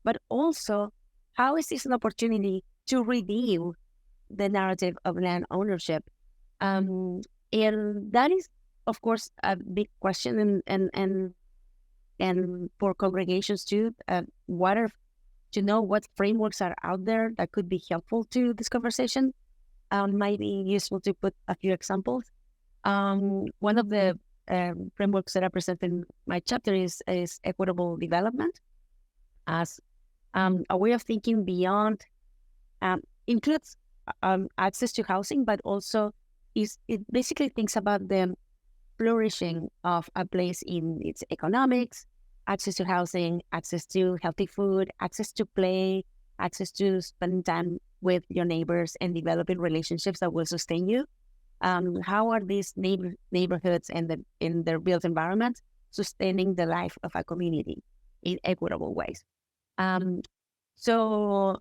but also how is this an opportunity to redeem the narrative of land ownership? And that is, of course, a big question, and for congregations too, to know what frameworks are out there that could be helpful to this conversation. Might be useful to put a few examples. One of the frameworks that I present in my chapter is equitable development as a way of thinking beyond, includes access to housing, but also it basically thinks about the flourishing of a place in its economics, access to housing, access to healthy food, access to play, access to spending time with your neighbors and developing relationships that will sustain you. How are these neighborhoods and in their built environment sustaining the life of a community in equitable ways? So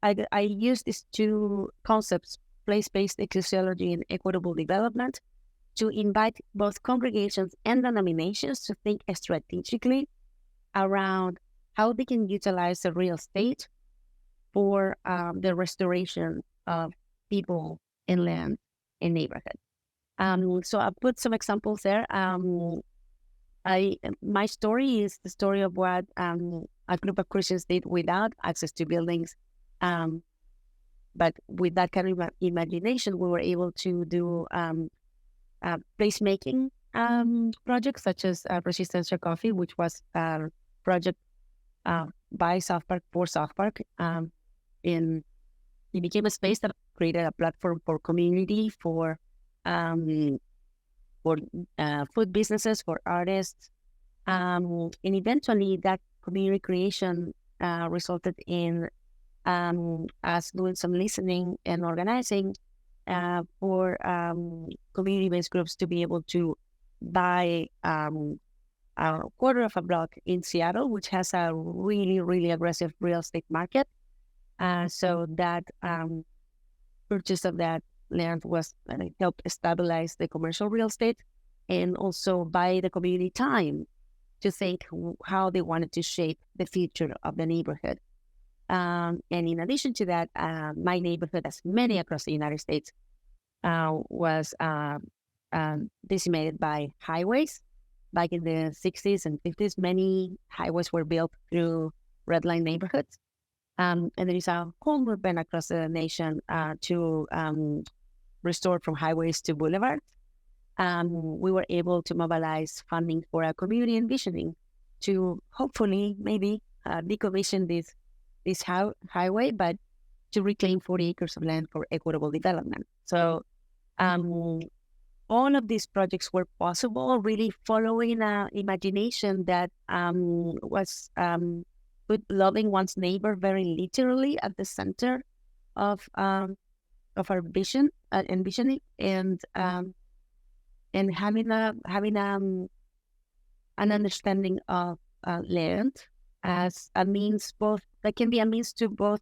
I use these two concepts, place-based ecclesiology and equitable development, to invite both congregations and denominations to think strategically around how they can utilize the real estate for the restoration of people and land and neighborhood. So I put some examples there. My story is the story of what a group of Christians did without access to buildings. But with that kind of imagination, we were able to do placemaking projects such as Resistance Coffee, which was a project by South Park for South Park. It became a space that created a platform for community, for food businesses, for artists. And eventually that community creation resulted in us doing some listening and organizing for community-based groups to be able to buy a quarter of a block in Seattle, which has a really, really aggressive real estate market. So that purchase of that land was helped stabilize the commercial real estate and also buy the community time to think how they wanted to shape the future of the neighborhood. And in addition to that, my neighborhood, as many across the United States, was decimated by highways. Back in the 60s and 50s, many highways were built through red line neighborhoods. And there is a whole movement across the nation to restore from highways to boulevards. We were able to mobilize funding for a community envisioning to hopefully maybe decommission this highway, but to reclaim 40 acres of land for equitable development. So all of these projects were possible really following an imagination that was put loving one's neighbor very literally at the center of our vision, envisioning, and having an understanding of land as a means both that can be a means to both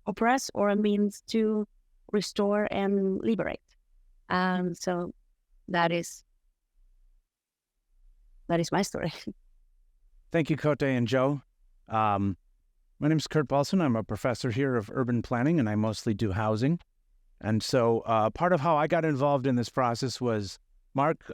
oppress or a means to restore and liberate. So that is my story. Thank you, Cote and Joe. My name is Kurt Paulson. I'm a professor here of urban planning, and I mostly do housing. And so part of how I got involved in this process was Mark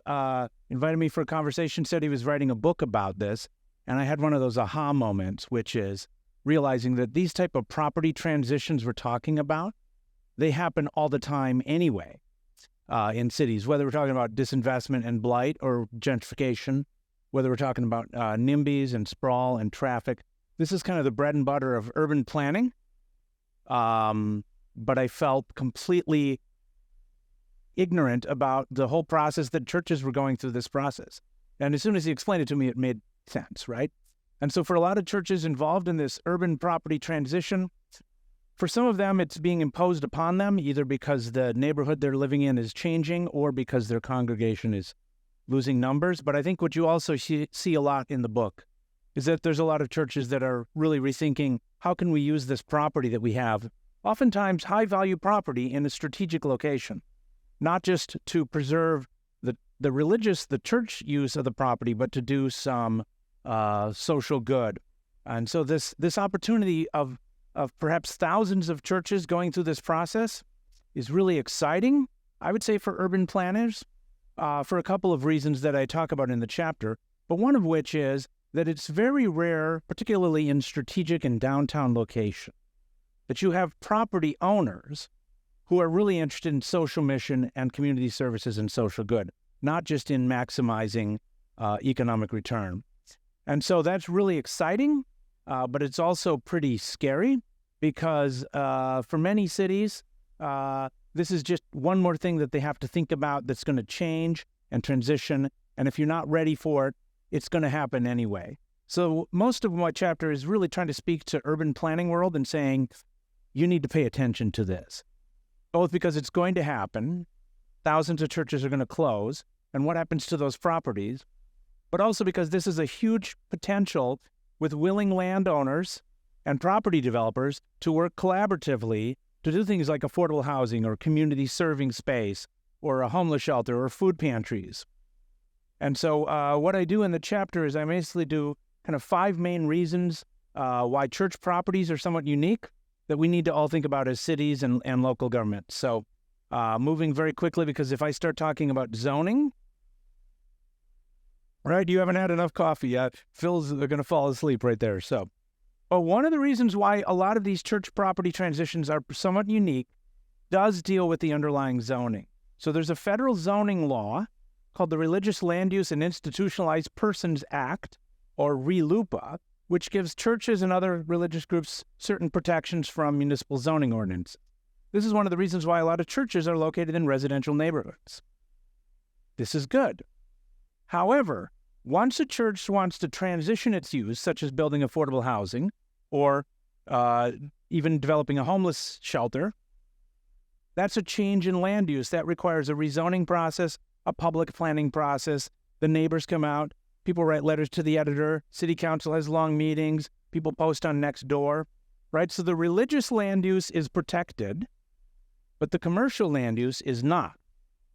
invited me for a conversation, said he was writing a book about this, and I had one of those aha moments, which is realizing that these type of property transitions we're talking about, they happen all the time anyway in cities, whether we're talking about disinvestment and blight or gentrification, whether we're talking about NIMBYs and sprawl and traffic. This is kind of the bread and butter of urban planning, but I felt completely ignorant about the whole process that churches were going through this process. And as soon as he explained it to me, it made sense, right? And so for a lot of churches involved in this urban property transition, for some of them, it's being imposed upon them, either because the neighborhood they're living in is changing or because their congregation is losing numbers. But I think what you also see a lot in the book is that there's a lot of churches that are really rethinking, how can we use this property that we have, oftentimes high-value property in a strategic location, not just to preserve the church use of the property, but to do some social good. And so this opportunity of perhaps thousands of churches going through this process is really exciting, I would say, for urban planners, for a couple of reasons that I talk about in the chapter, but one of which is that it's very rare, particularly in strategic and downtown location, that you have property owners who are really interested in social mission and community services and social good, not just in maximizing economic return. And so that's really exciting, but it's also pretty scary because for many cities, this is just one more thing that they have to think about that's going to change and transition. And if you're not ready for it, it's going to happen anyway. So most of my chapter is really trying to speak to urban planning world and saying, you need to pay attention to this, both because it's going to happen, thousands of churches are going to close, and what happens to those properties, but also because this is a huge potential with willing landowners and property developers to work collaboratively to do things like affordable housing or community serving space or a homeless shelter or food pantries. And so what I do in the chapter is I basically do kind of 5 main reasons why church properties are somewhat unique that we need to all think about as cities and local governments. So moving very quickly, because if I start talking about zoning, right, you haven't had enough coffee yet. Phil's going to fall asleep right there. So one of the reasons why a lot of these church property transitions are somewhat unique does deal with the underlying zoning. So there's a federal zoning law called the Religious Land Use and Institutionalized Persons Act, or RLUPA, which gives churches and other religious groups certain protections from municipal zoning ordinances. This is one of the reasons why a lot of churches are located in residential neighborhoods. This is good. However, once a church wants to transition its use, such as building affordable housing or even developing a homeless shelter, that's a change in land use. That requires a rezoning process, a public planning process. The neighbors come out, people write letters to the editor, city council has long meetings, people post on Nextdoor, right? So the religious land use is protected, but the commercial land use is not.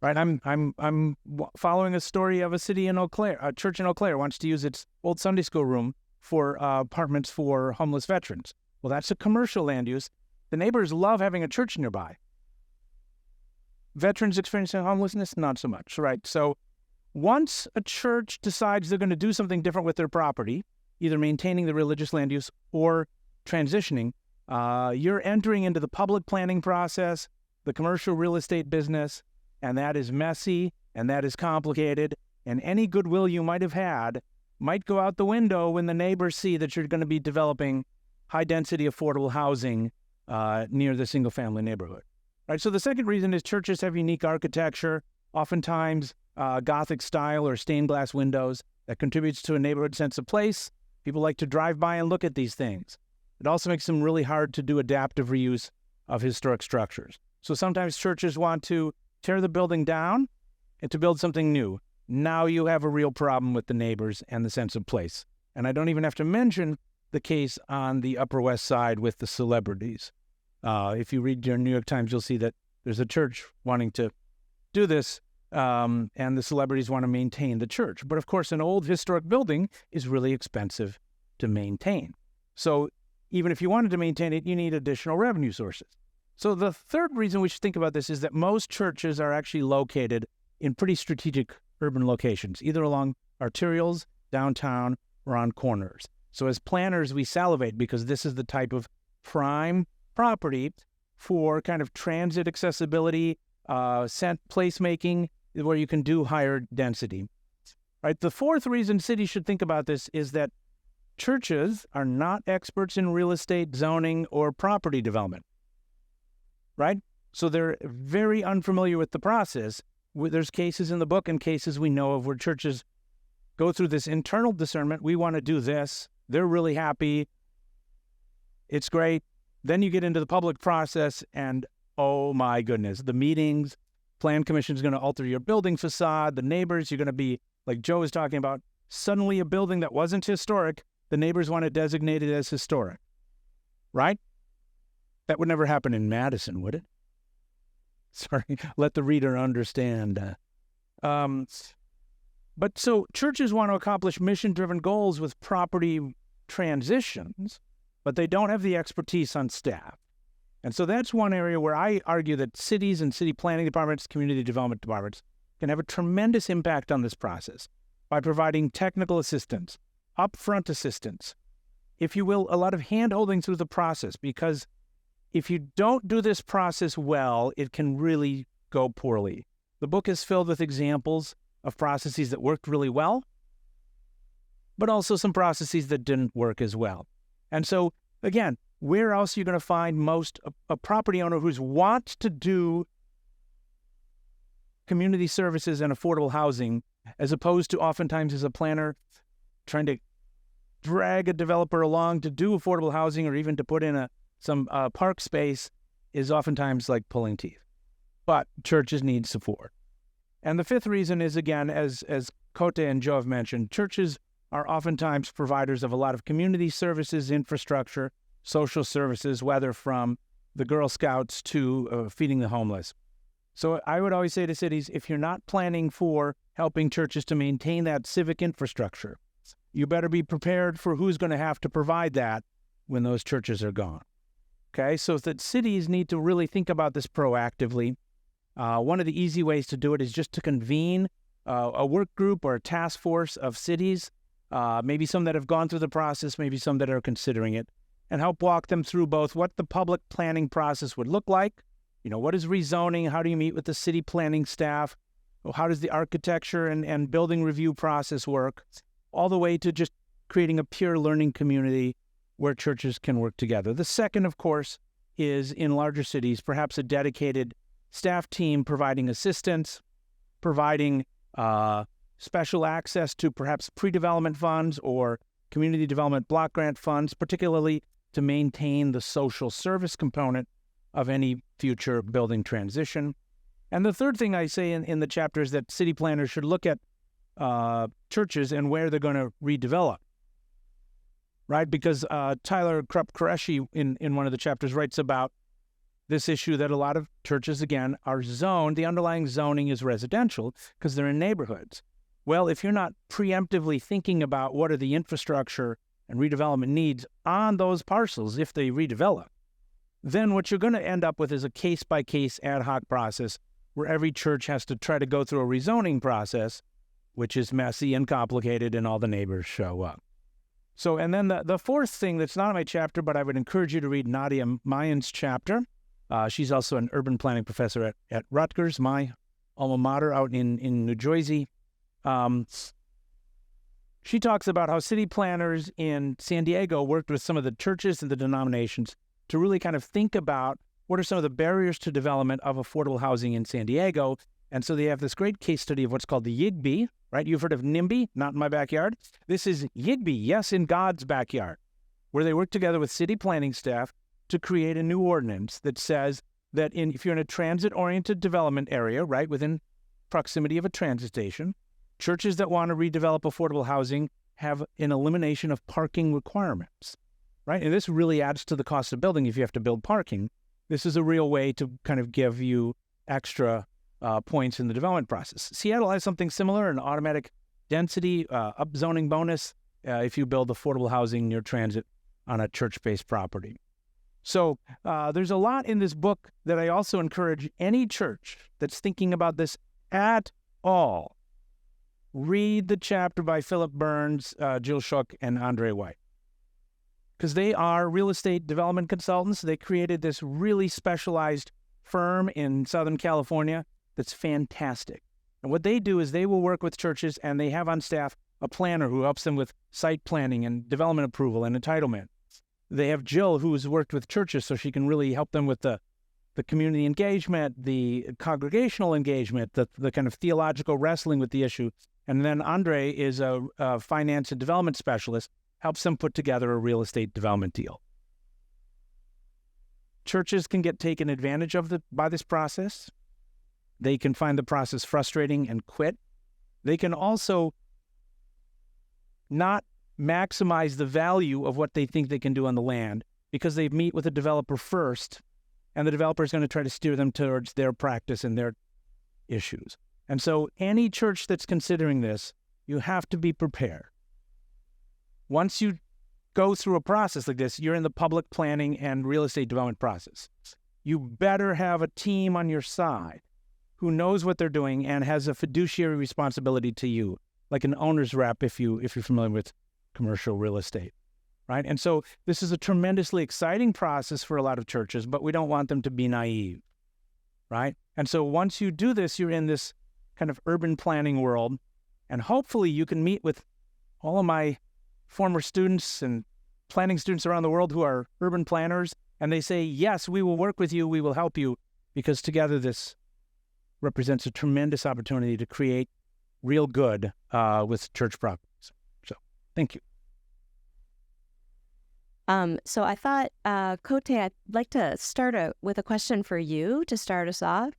Right, I'm following a story of a city in Eau Claire, a church in Eau Claire wants to use its old Sunday school room for apartments for homeless veterans. Well, that's a commercial land use. The neighbors love having a church nearby. Veterans experiencing homelessness, not so much, right? So once a church decides they're going to do something different with their property, either maintaining the religious land use or transitioning, you're entering into the public planning process, the commercial real estate business, and that is messy, and that is complicated, and any goodwill you might have had might go out the window when the neighbors see that you're going to be developing high-density affordable housing near the single-family neighborhood. Right. So the second reason is churches have unique architecture, oftentimes Gothic style or stained glass windows that contributes to a neighborhood sense of place. People like to drive by and look at these things. It also makes them really hard to do adaptive reuse of historic structures. So sometimes churches want to tear the building down and to build something new. Now you have a real problem with the neighbors and the sense of place. And I don't even have to mention the case on the Upper West Side with the celebrities. If you read your New York Times, you'll see that there's a church wanting to do this, and the celebrities want to maintain the church. But of course, an old historic building is really expensive to maintain. So even if you wanted to maintain it, you need additional revenue sources. So the third reason we should think about this is that most churches are actually located in pretty strategic urban locations, either along arterials, downtown, or on corners. So as planners, we salivate because this is the type of prime property for kind of transit accessibility, placemaking, where you can do higher density. Right. The fourth reason cities should think about this is that churches are not experts in real estate, zoning, or property development. Right? So they're very unfamiliar with the process. There's cases in the book and cases we know of where churches go through this internal discernment. We want to do this. They're really happy. It's great. Then you get into the public process and, oh my goodness, the meetings, plan commission is going to alter your building facade. The neighbors, you're going to be, like Joe was talking about, suddenly a building that wasn't historic, the neighbors want to designate it as historic. Right? That would never happen in Madison, would it? Sorry, let the reader understand. But so churches want to accomplish mission-driven goals with property transitions, but they don't have the expertise on staff. And so that's one area where I argue that cities and city planning departments, community development departments can have a tremendous impact on this process by providing technical assistance, upfront assistance, if you will, a lot of hand-holding through the process, because if you don't do this process well, it can really go poorly. The book is filled with examples of processes that worked really well, but also some processes that didn't work as well. And so, again, where else are you going to find most a property owner who wants to do community services and affordable housing, as opposed to oftentimes as a planner trying to drag a developer along to do affordable housing or even to put in some park space, is oftentimes like pulling teeth. But churches need support. And the fifth reason is, again, as Cote and Joe have mentioned, churches are oftentimes providers of a lot of community services, infrastructure, social services, whether from the Girl Scouts to feeding the homeless. So I would always say to cities, if you're not planning for helping churches to maintain that civic infrastructure, you better be prepared for who's going to have to provide that when those churches are gone. Okay, so that cities need to really think about this proactively. One of the easy ways to do it is just to convene a work group or a task force of cities, maybe some that have gone through the process, maybe some that are considering it, and help walk them through both what the public planning process would look like. You know, what is rezoning? How do you meet with the city planning staff? How does the architecture and building review process work? All the way to just creating a pure learning community where churches can work together. The second, of course, is in larger cities, perhaps a dedicated staff team providing assistance, providing special access to perhaps pre-development funds or community development block grant funds, particularly to maintain the social service component of any future building transition. And the third thing I say in the chapter is that city planners should look at churches and where they're going to redevelop, right? Because Tyler Krupp-Qureshi in one of the chapters writes about this issue that a lot of churches, again, are zoned. The underlying zoning is residential because they're in neighborhoods. Well, if you're not preemptively thinking about what are the infrastructure and redevelopment needs on those parcels if they redevelop, then what you're going to end up with is a case-by-case ad hoc process where every church has to try to go through a rezoning process, which is messy and complicated, and all the neighbors show up. So, and then the fourth thing that's not in my chapter, but I would encourage you to read Nadia Mayan's chapter. She's also an urban planning professor at Rutgers, my alma mater out in New Jersey. She talks about how city planners in San Diego worked with some of the churches and the denominations to really kind of think about what are some of the barriers to development of affordable housing in San Diego. And so they have this great case study of what's called the YIGBY, right? You've heard of NIMBY, not in my backyard. This is YIGBY, yes, in God's backyard, where they work together with city planning staff to create a new ordinance that says that if you're in a transit-oriented development area, right, within proximity of a transit station, churches that want to redevelop affordable housing have an elimination of parking requirements, right? And this really adds to the cost of building if you have to build parking. This is a real way to kind of give you extra points in the development process. Seattle has something similar, an automatic density upzoning bonus if you build affordable housing near transit on a church-based property. So there's a lot in this book that I also encourage any church that's thinking about this at all. Read the chapter by Philip Burns, Jill Shook, and Andre White. Because they are real estate development consultants. They created this really specialized firm in Southern California that's fantastic. And what they do is they will work with churches, and they have on staff a planner who helps them with site planning and development approval and entitlement. They have Jill, who's worked with churches, so she can really help them with the community engagement, the congregational engagement, the kind of theological wrestling with the issue. And then Andre is a finance and development specialist, helps them put together a real estate development deal. Churches can get taken advantage of by this process. They can find the process frustrating and quit. They can also not maximize the value of what they think they can do on the land because they meet with a developer first, and the developer is going to try to steer them towards their practice and their issues. And so any church that's considering this, you have to be prepared. Once you go through a process like this, you're in the public planning and real estate development process. You better have a team on your side who knows what they're doing and has a fiduciary responsibility to you, like an owner's rep if you're familiar with commercial real estate, right? And so this is a tremendously exciting process for a lot of churches, but we don't want them to be naive, right? And so once you do this, you're in this kind of urban planning world, and hopefully you can meet with all of my former students and planning students around the world who are urban planners, and they say, yes, we will work with you, we will help you, because together this represents a tremendous opportunity to create real good with church properties. So, thank you. So I thought, Cote, I'd like to start with a question for you to start us off.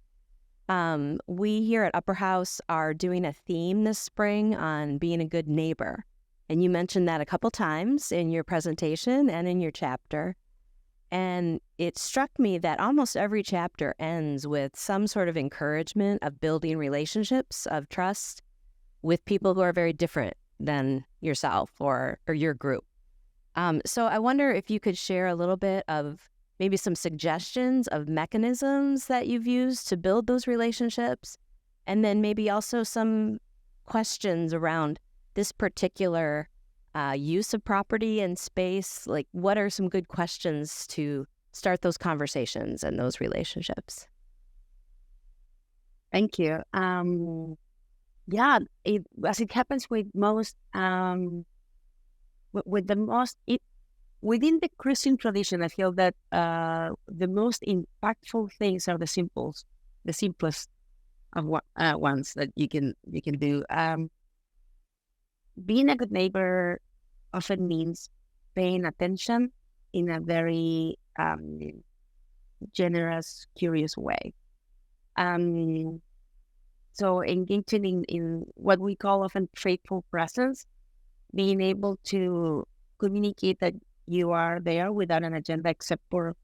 We here at Upper House are doing a theme this spring on being a good neighbor. And you mentioned that a couple times in your presentation and in your chapter. And it struck me that almost every chapter ends with some sort of encouragement of building relationships of trust with people who are very different than yourself or your group. So I wonder if you could share a little bit of maybe some suggestions of mechanisms that you've used to build those relationships, and then maybe also some questions around this particular use of property and space. Like, what are some good questions to start those conversations and those relationships? Thank you. Yeah, as it happens with most, within the Christian tradition, I feel that the most impactful things are the simplest of ones that you can do. Being a good neighbor often means paying attention in a very generous, curious way. So engaging in what we call often faithful presence, being able to communicate that you are there without an agenda except for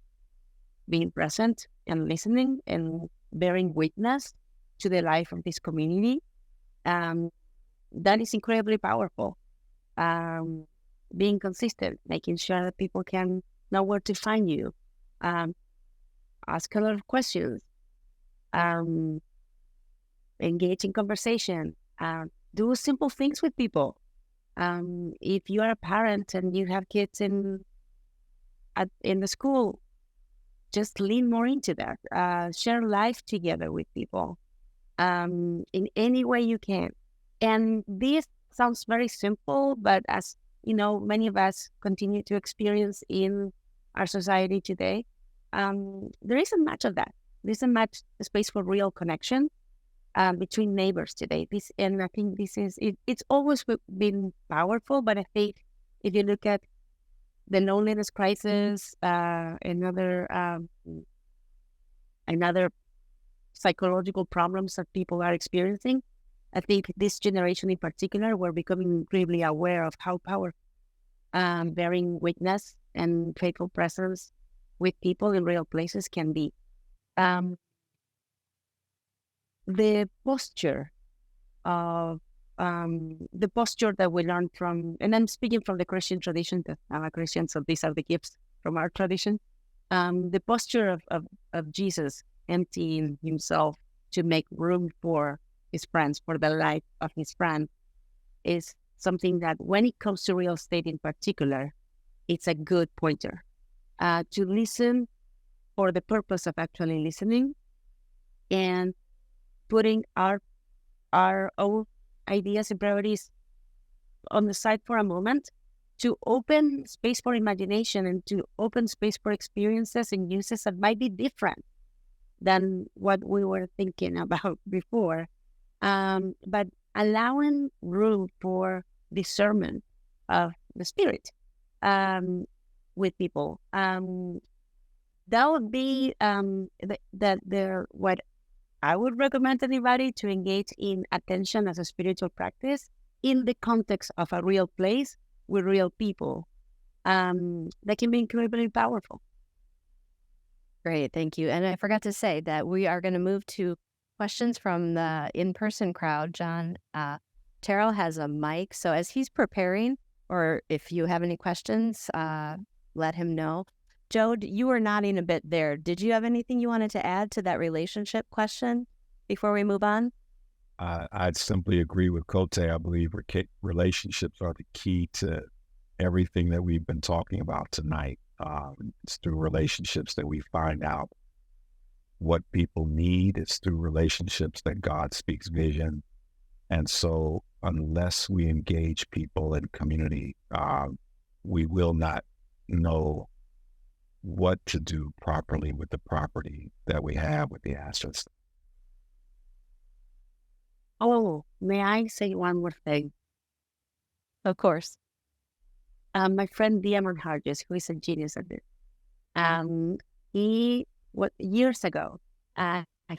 being present and listening and bearing witness to the life of this community. That is incredibly powerful. Being consistent, making sure that people can know where to find you, ask a lot of questions, engage in conversation, do simple things with people. If you are a parent and you have kids in the school, just lean more into that. Share life together with people in any way you can. And this sounds very simple, but as you know, many of us continue to experience in our society today, there isn't much of that. There isn't much space for real connection between neighbors today. And I think this is it. It's always been powerful, but I think if you look at the loneliness crisis, another psychological problems that people are experiencing, I think this generation in particular, we're becoming incredibly aware of how powerful bearing witness and faithful presence with people in real places can be. The posture of the posture that we learn from, and I'm speaking from the Christian tradition, that I'm a Christian, so these are the gifts from our tradition. The posture of Jesus emptying himself to make room for his friends, for the life of his friend, is something that when it comes to real estate in particular, it's a good pointer. To listen for the purpose of actually listening and putting our own ideas and priorities on the side for a moment, to open space for imagination and to open space for experiences and uses that might be different than what we were thinking about before. But allowing room for discernment of the spirit with people. That would be what I would recommend anybody to engage in attention as a spiritual practice in the context of a real place with real people. That can be incredibly powerful. Great, thank you. And I forgot to say that we are going to move to questions from the in-person crowd. John, Terrell has a mic, so as he's preparing, or if you have any questions, let him know. Joe, you were nodding a bit there. Did you have anything you wanted to add to that relationship question before we move on? I'd simply agree with Cote. I believe relationships are the key to everything that we've been talking about tonight. It's through relationships that we find out what people need. It's through relationships that God speaks vision. And so unless we engage people in community, we will not know what to do properly with the property that we have, with the assets. Oh, may I say one more thing? Of course. My friend Eerdmans, who is a genius at this, years ago,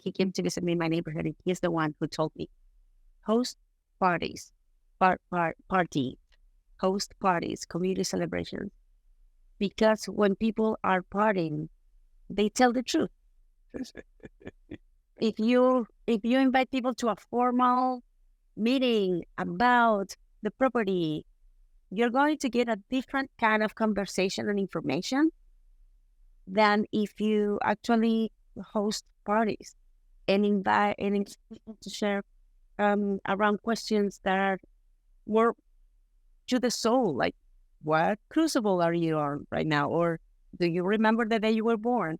he came to visit me in my neighborhood, and he's the one who told me, host parties, host parties, community celebrations. Because when people are partying, they tell the truth. If you invite people to a formal meeting about the property, you're going to get a different kind of conversation and information than if you actually host parties and invite people to share around questions that are more to the soul, like, what crucible are you on right now? Or do you remember the day you were born?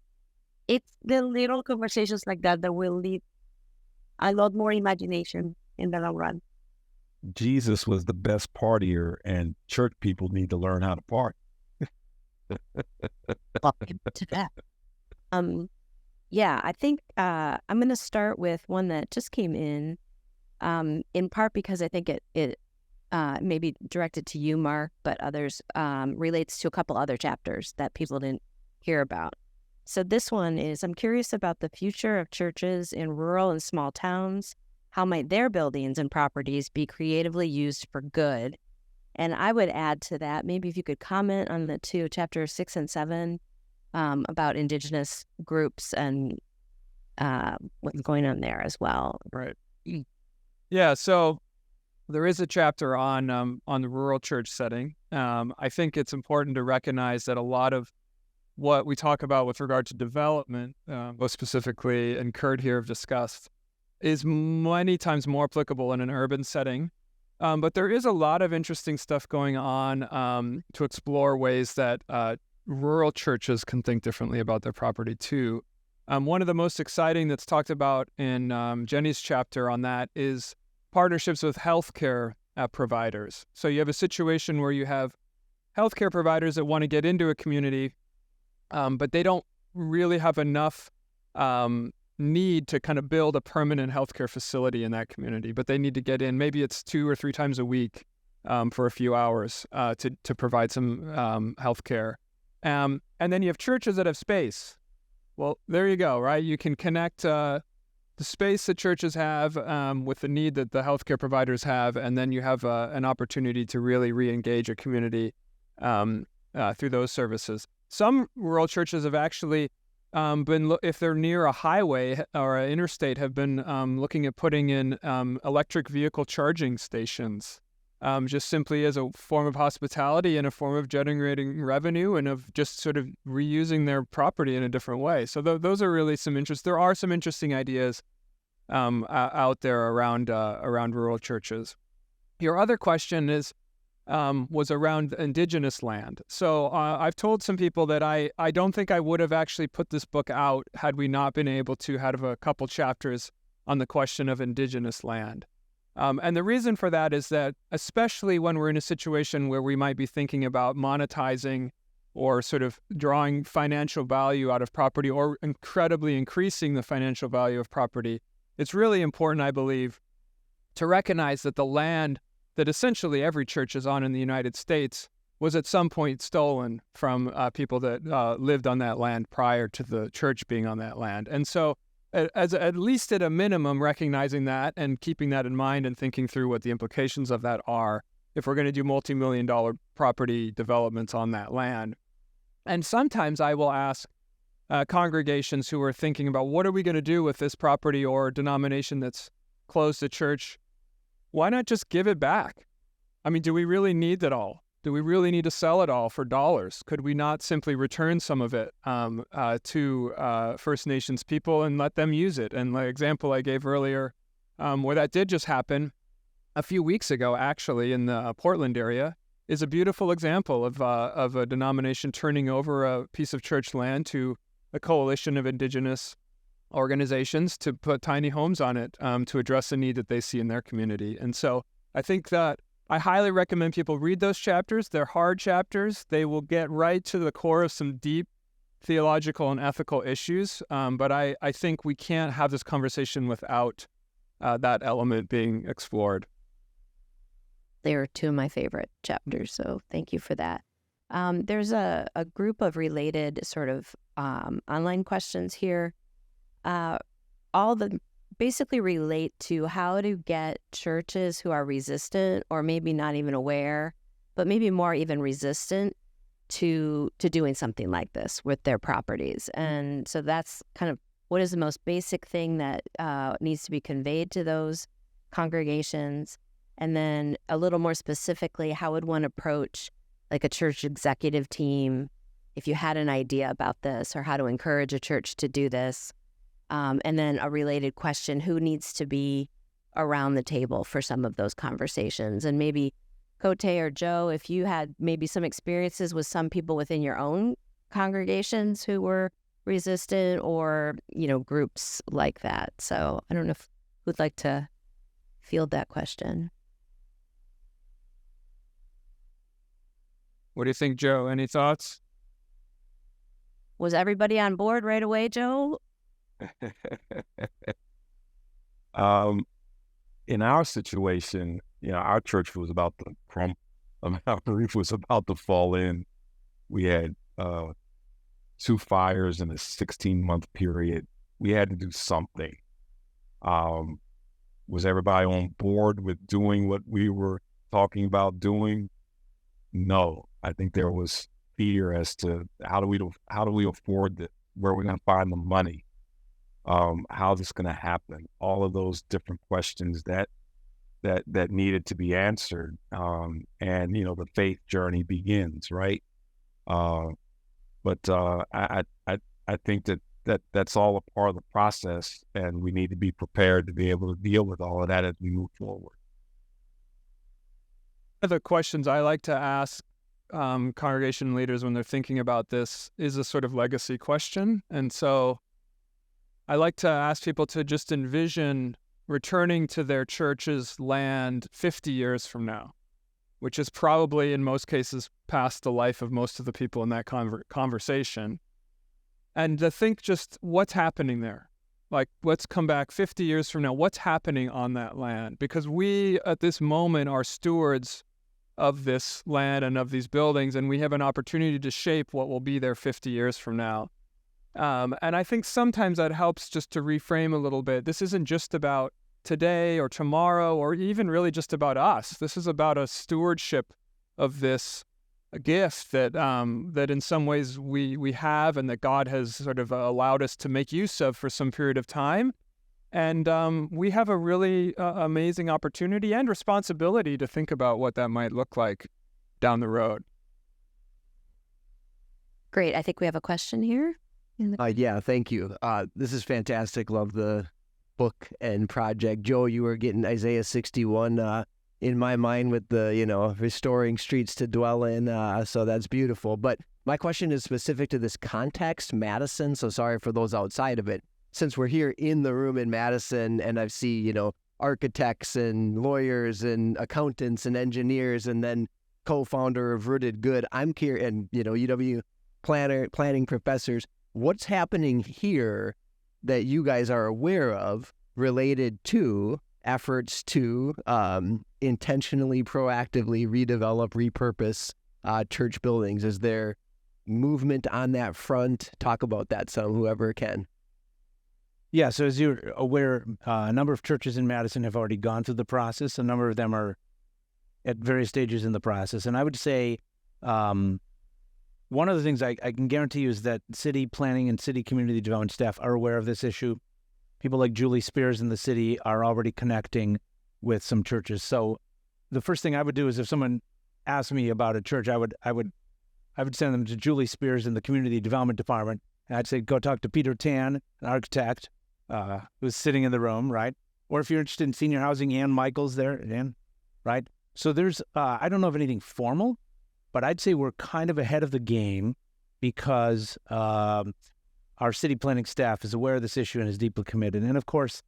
It's the little conversations like that that will lead a lot more imagination in the long run. Jesus was the best partier, and church people need to learn how to party. Welcome to that. Yeah, I think I'm going to start with one that just came in part because I think it may be directed to you, Mark, but others relates to a couple other chapters that people didn't hear about. So this one is, I'm curious about the future of churches in rural and small towns. How might their buildings and properties be creatively used for good? And I would add to that, maybe if you could comment on the two, chapter 6 and 7, about indigenous groups and what's going on there as well. Right. Yeah. So there is a chapter on the rural church setting. I think it's important to recognize that a lot of what we talk about with regard to development, most specifically, and Kurt here have discussed, is many times more applicable in an urban setting. But there is a lot of interesting stuff going on to explore ways that rural churches can think differently about their property too. One of the most exciting that's talked about in Jenny's chapter on that is partnerships with healthcare providers. So you have a situation where you have healthcare providers that want to get into a community, but they don't really have enough need to kind of build a permanent healthcare facility in that community, but they need to get in. Maybe it's 2 or 3 times a week for a few hours to provide some healthcare. And then you have churches that have space. Well, there you go, right? You can connect the space that churches have with the need that the healthcare providers have, and then you have an opportunity to really re-engage a community through those services. Some rural churches have actually been, if they're near a highway or an interstate, have been looking at putting in electric vehicle charging stations, just simply as a form of hospitality and a form of generating revenue and of just sort of reusing their property in a different way. So those are really there are some interesting ideas out there around rural churches. Your other question was around indigenous land. So I've told some people that I don't think I would have actually put this book out had we not been able to have a couple chapters on the question of indigenous land. And the reason for that is that, especially when we're in a situation where we might be thinking about monetizing or sort of drawing financial value out of property or incredibly increasing the financial value of property, it's really important, I believe, to recognize that the land that essentially every church is on in the United States was at some point stolen from people that lived on that land prior to the church being on that land. And so at least at a minimum, recognizing that and keeping that in mind and thinking through what the implications of that are if we're going to do multi-million-dollar property developments on that land. And sometimes I will ask congregations who are thinking about what are we going to do with this property or denomination that's closed the church, why not just give it back? I mean, do we really need that all? Do we really need to sell it all for dollars? Could we not simply return some of it to First Nations people and let them use it? And the example I gave earlier, where that did just happen a few weeks ago, actually, in the Portland area, is a beautiful example of a denomination turning over a piece of church land to a coalition of indigenous organizations to put tiny homes on it to address a need that they see in their community. And so I think that I highly recommend people read those chapters. They're hard chapters. They will get right to the core of some deep theological and ethical issues. But I think we can't have this conversation without that element being explored. They are two of my favorite chapters, so thank you for that. There's a group of related sort of online questions here. All the basically relate to how to get churches who are resistant or maybe not even aware, but maybe more even resistant to doing something like this with their properties. And so that's kind of what is the most basic thing that needs to be conveyed to those congregations. And then a little more specifically, how would one approach like a church executive team if you had an idea about this, or how to encourage a church to do this? And then a related question, who needs to be around the table for some of those conversations? And maybe Cote or Joe, if you had maybe some experiences with some people within your own congregations who were resistant, or, you know, groups like that. So I don't know if who'd like to field that question. What do you think, Joe? Any thoughts? Was everybody on board right away, Joe? In our situation, our church was about to crumble. Our roof was about to fall in. We had 2 fires in a 16-month period. We had to do something. Was everybody on board with doing what we were talking about doing? No. I think there was fear as to how do we afford it? Where are we going to find the money? How's this going to happen? All of those different questions that needed to be answered. And the faith journey begins, right? But I think that's all a part of the process, and we need to be prepared to be able to deal with all of that as we move forward. One of the questions I like to ask congregation leaders when they're thinking about this is a sort of legacy question. And so I like to ask people to just envision returning to their church's land 50 years from now, which is probably in most cases past the life of most of the people in that conversation. And to think just what's happening there. Like, let's come back 50 years from now. What's happening on that land? Because we, at this moment, are stewards of this land and of these buildings, and we have an opportunity to shape what will be there 50 years from now. And I think sometimes that helps just to reframe a little bit. This isn't just about today or tomorrow or even really just about us. This is about a stewardship of this gift that in some ways we have and that God has sort of allowed us to make use of for some period of time. And we have a really amazing opportunity and responsibility to think about what that might look like down the road. Great. I think we have a question here. Yeah, thank you. This is fantastic. Love the book and project. Joe, you were getting Isaiah 61 in my mind with the, restoring streets to dwell in. So that's beautiful. But my question is specific to this context, Madison. So sorry for those outside of it. Since we're here in the room in Madison and I see, architects and lawyers and accountants and engineers and then co-founder of Rooted Good, I'm curious, and, UW planning professors, what's happening here that you guys are aware of related to efforts to intentionally, proactively redevelop, repurpose church buildings? Is there movement on that front? Talk about that some, whoever can. Yeah, so as you're aware, a number of churches in Madison have already gone through the process. A number of them are at various stages in the process. And I would say one of the things I can guarantee you is that city planning and city community development staff are aware of this issue. People like Julie Spears in the city are already connecting with some churches. So the first thing I would do is if someone asked me about a church, I would send them to Julie Spears in the community development department. And I'd say, go talk to Peter Tan, an architect, who's sitting in the room, right? Or if you're interested in senior housing, Ann Michaels there, Ann, right? So there's, I don't know of anything formal, but I'd say we're kind of ahead of the game because our city planning staff is aware of this issue and is deeply committed. And of course,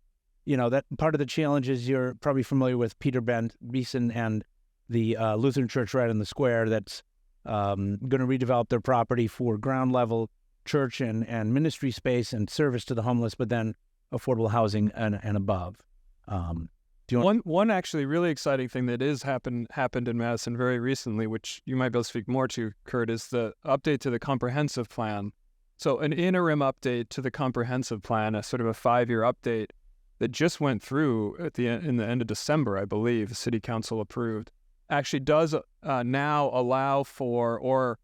that part of the challenge is you're probably familiar with Peter Beeson and the Lutheran Church right on the square that's going to redevelop their property for ground level church and ministry space and service to the homeless, but then affordable housing and above. One actually really exciting thing that happened in Madison very recently, which you might be able to speak more to, Kurt, is the update to the comprehensive plan. So an interim update to the comprehensive plan, a sort of a 5-year update that just went through in the end of December, I believe, the city council approved, actually does now allow for or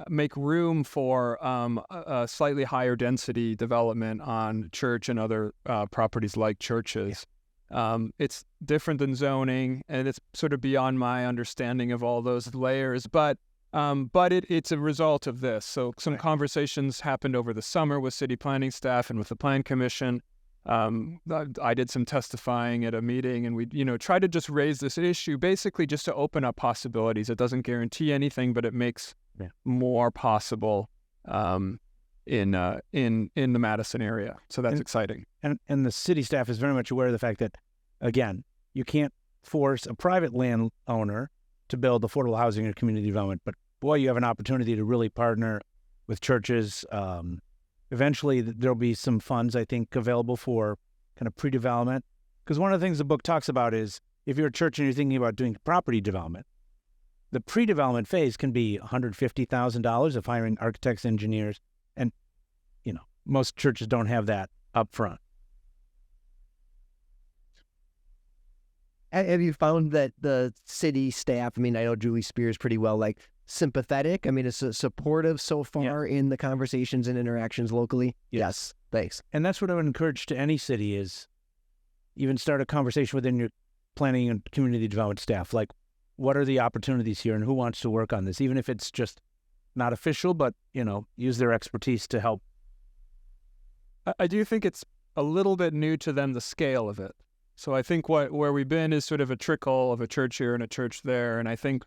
make room for a slightly higher density development on church and other properties like churches. It's different than zoning, and it's sort of beyond my understanding of all those layers, but it's a result of this. So some conversations happened over the summer with city planning staff and with the Plan Commission. I did some testifying at a meeting, and we, tried to just raise this issue, basically just to open up possibilities. It doesn't guarantee anything, but it makes more possible in the Madison area. So that's exciting. And the city staff is very much aware of the fact that, again, you can't force a private landowner to build affordable housing or community development, but boy, you have an opportunity to really partner with churches. Eventually, there'll be some funds, I think, available for kind of pre-development. Because one of the things the book talks about is if you're a church and you're thinking about doing property development, the pre-development phase can be $150,000 of hiring architects, engineers, and, most churches don't have that up front. Have you found that the city staff, I know Julie Spears pretty well, sympathetic? It's supportive so far in the conversations and interactions locally? Yes. Thanks. And that's what I would encourage to any city is even start a conversation within your planning and community development staff. Like, what are the opportunities here and who wants to work on this? Even if it's just not official, but, use their expertise to help. I do think it's a little bit new to them, the scale of it. So I think where we've been is sort of a trickle of a church here and a church there. And I think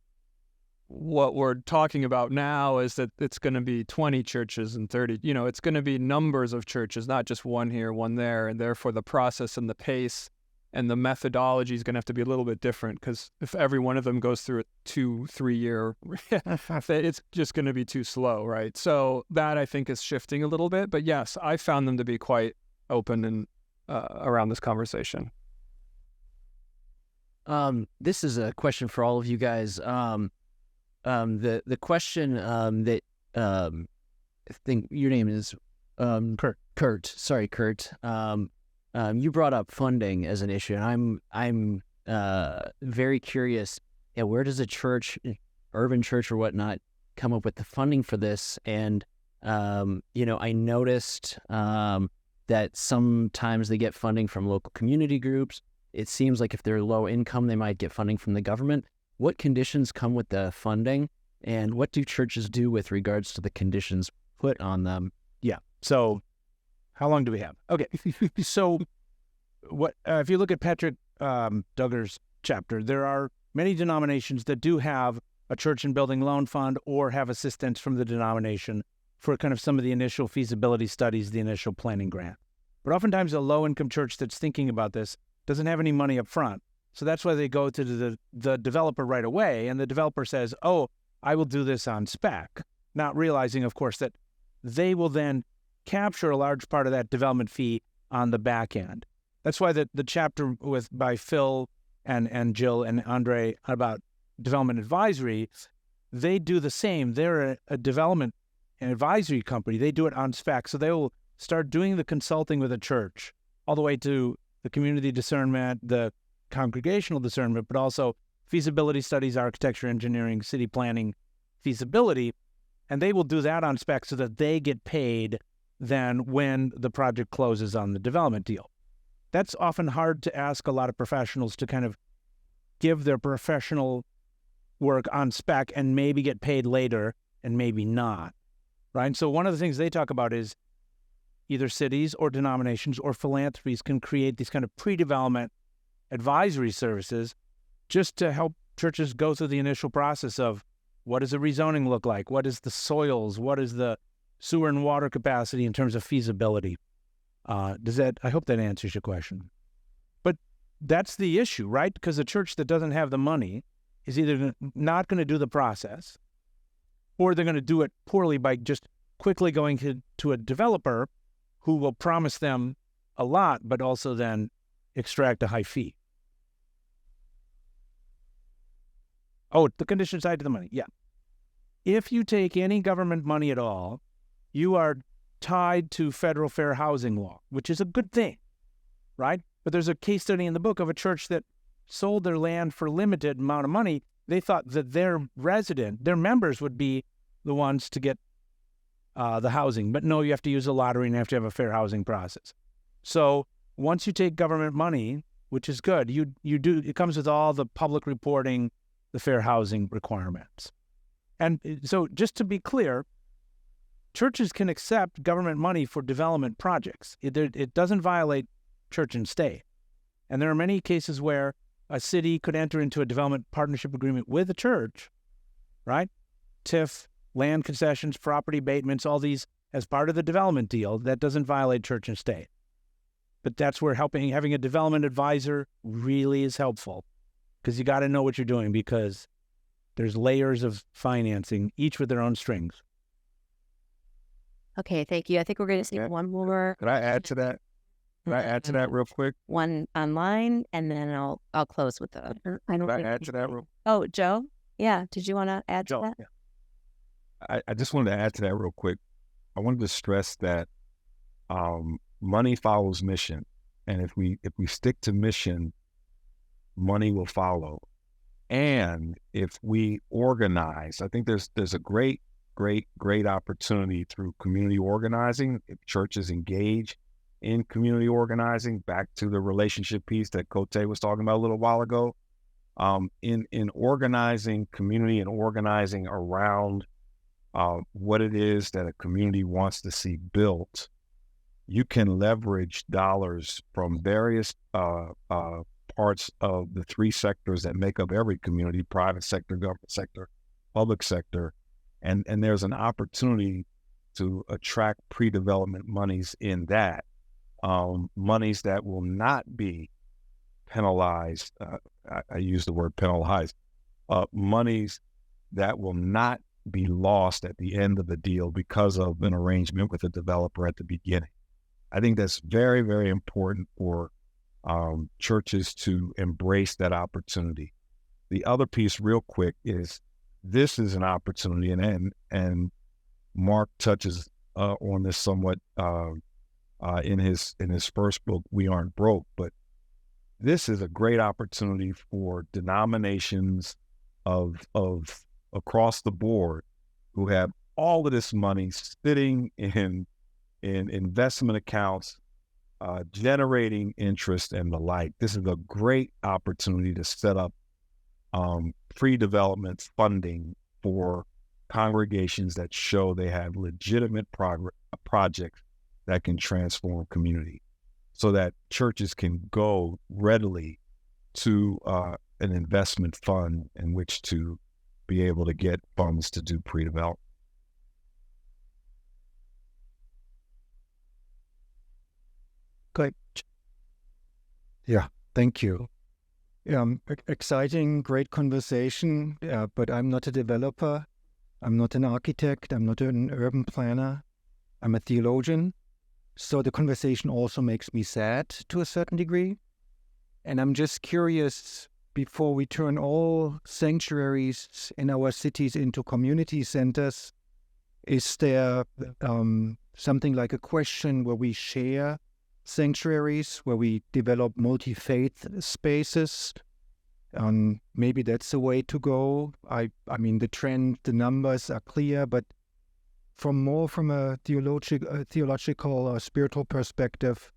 what we're talking about now is that it's going to be 20 churches and 30, it's going to be numbers of churches, not just one here, one there. And therefore the process and the pace and the methodology is going to have to be a little bit different, because if every one of them goes through a 2-3 year, it's just going to be too slow, right? So that I think is shifting a little bit. But yes, I found them to be quite open and around this conversation. This is a question for all of you guys. The question that I think your name is Kurt. Kurt. Sorry, Kurt. You brought up funding as an issue, and I'm very curious. Yeah, where does a church, urban church or whatnot, come up with the funding for this? And I noticed that sometimes they get funding from local community groups. It seems like if they're low income, they might get funding from the government. What conditions come with the funding, and what do churches do with regards to the conditions put on them? Yeah. So how long do we have? Okay. So what if you look at Patrick Duggar's chapter, there are many denominations that do have a church and building loan fund or have assistance from the denomination for kind of some of the initial feasibility studies, the initial planning grant. But oftentimes a low-income church that's thinking about this doesn't have any money up front. So that's why they go to the developer right away, and the developer says, oh, I will do this on spec, not realizing, of course, that they will then capture a large part of that development fee on the back end. That's why the chapter by Phil and Jill and Andre about development advisory, they do the same. They're a development and advisory company. They do it on spec. So they will start doing the consulting with a church all the way to the community discernment, the congregational discernment, but also feasibility studies, architecture, engineering, city planning, feasibility. And they will do that on spec so that they get paid then when the project closes on the development deal. That's often hard to ask a lot of professionals to kind of give their professional work on spec and maybe get paid later and maybe not, right? So one of the things they talk about is either cities or denominations or philanthropies can create these kind of pre-development advisory services just to help churches go through the initial process of what does the rezoning look like? What is the soils? What is the sewer and water capacity in terms of feasibility? I hope that answers your question. But that's the issue, right? Because a church that doesn't have the money is either not going to do the process, or they're going to do it poorly by just quickly going to a developer who will promise them a lot, but also then extract a high fee. Oh, the condition side to the money. Yeah. If you take any government money at all, you are tied to federal fair housing law, which is a good thing, right? But there's a case study in the book of a church that sold their land for a limited amount of money. They thought that their members would be the ones to get the housing. But no, you have to use a lottery and you have to have a fair housing process. So once you take government money, which is good, it comes with all the public reporting, the fair housing requirements. And so just to be clear, churches can accept government money for development projects. It doesn't violate church and state. And there are many cases where a city could enter into a development partnership agreement with a church, right? TIF, land concessions, property abatements, all these as part of the development deal. That doesn't violate church and state. But that's where having a development advisor really is helpful, because you got to know what you're doing, because there's layers of financing, each with their own strings. Okay, thank you. I think we're going to see one more. Could I add to that? Could I add to that real quick? One online, and then I'll close with the. I don't Could I think- add to that real? Oh, Joe. Yeah. Did you want to add to that? I just wanted to add to that real quick. I wanted to stress that money follows mission, and if we stick to mission, money will follow. And if we organize, I think there's a great opportunity through community organizing. If churches engage in community organizing, back to the relationship piece that Cote was talking about a little while ago, in organizing community and organizing around what it is that a community wants to see built, you can leverage dollars from various parts of the three sectors that make up every community: private sector, government sector, public sector. And there's an opportunity to attract pre-development monies in that, monies that will not be penalized. I use the word penalized, monies that will not be lost at the end of the deal because of an arrangement with a developer at the beginning. I think that's very, very important for churches to embrace that opportunity. The other piece, real quick, is this is an opportunity, and Mark touches on this somewhat in his first book, We Aren't Broke, but this is a great opportunity for denominations of across the board who have all of this money sitting in investment accounts, generating interest and the like. This is a great opportunity to set up pre-development funding for congregations that show they have legitimate projects that can transform community, so that churches can go readily to an investment fund in which to be able to get funds to do pre-development. Great. Yeah, thank you. Exciting, great conversation, but I'm not a developer. I'm not an architect. I'm not an urban planner. I'm a theologian. So the conversation also makes me sad to a certain degree. And I'm just curious, before we turn all sanctuaries in our cities into community centers, is there something like a question where we share sanctuaries, where we develop multi-faith spaces? Maybe that's the way to go. I mean, the trend, the numbers are clear, but from a theological or spiritual perspective,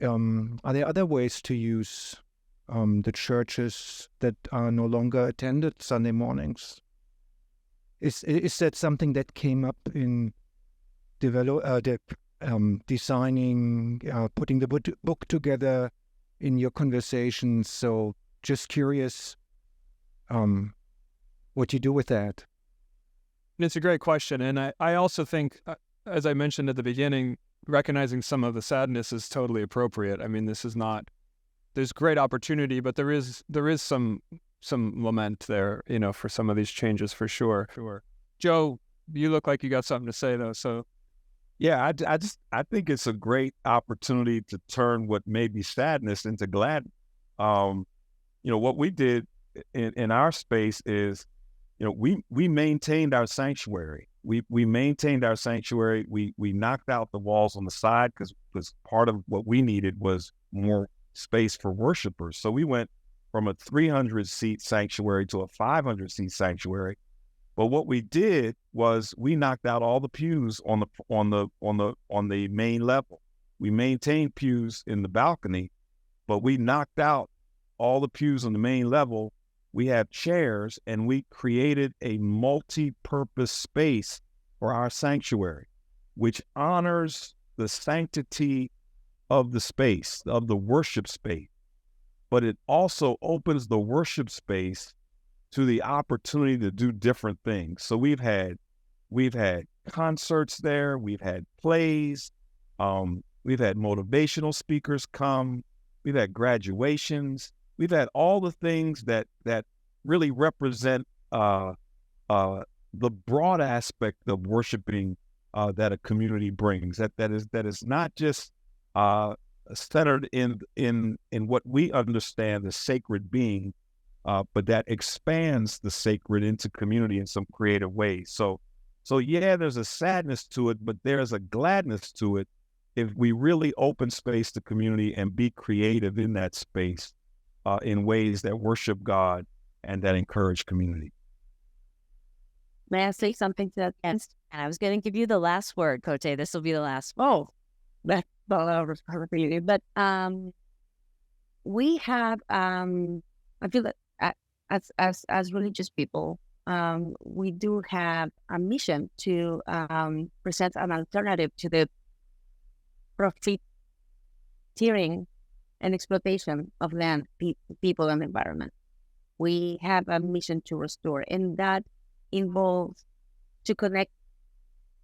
are there other ways to use the churches that are no longer attended Sunday mornings? Is that something that came up in designing, putting the book together in your conversations? So just curious what you do with that. It's a great question. And I also think, as I mentioned at the beginning, recognizing some of the sadness is totally appropriate. I mean, there's great opportunity, but there is some lament there, for some of these changes for sure. Joe, you look like you got something to say though. So yeah, I think it's a great opportunity to turn what may be sadness into gladness. What we did in our space is, we maintained our sanctuary. We maintained our sanctuary. We knocked out the walls on the side because part of what we needed was more space for worshipers. So we went from a 300-seat sanctuary to a 500-seat sanctuary. But what we did was we knocked out all the pews on the main level. We maintained pews in the balcony, but we knocked out all the pews on the main level. We have chairs, and we created a multi-purpose space for our sanctuary, which honors the sanctity of the space, of the worship space. But it also opens the worship space to the opportunity to do different things. So we've had concerts there, we've had plays, we've had motivational speakers come, we've had graduations, we've had all the things that really represent the broad aspect of worshiping that a community brings. That is not just centered in what we understand as sacred being, but that expands the sacred into community in some creative ways. So yeah, there's a sadness to it, but there's a gladness to it if we really open space to community and be creative in that space in ways that worship God and that encourage community. May I say something to that? Yes. And I was going to give you the last word, Cote. This will be the last word. Oh, that's a lot of responsibility. But we have, I feel that as religious people, we do have a mission to present an alternative to the profiteering and exploitation of land, people, and environment. We have a mission to restore, and that involves to connect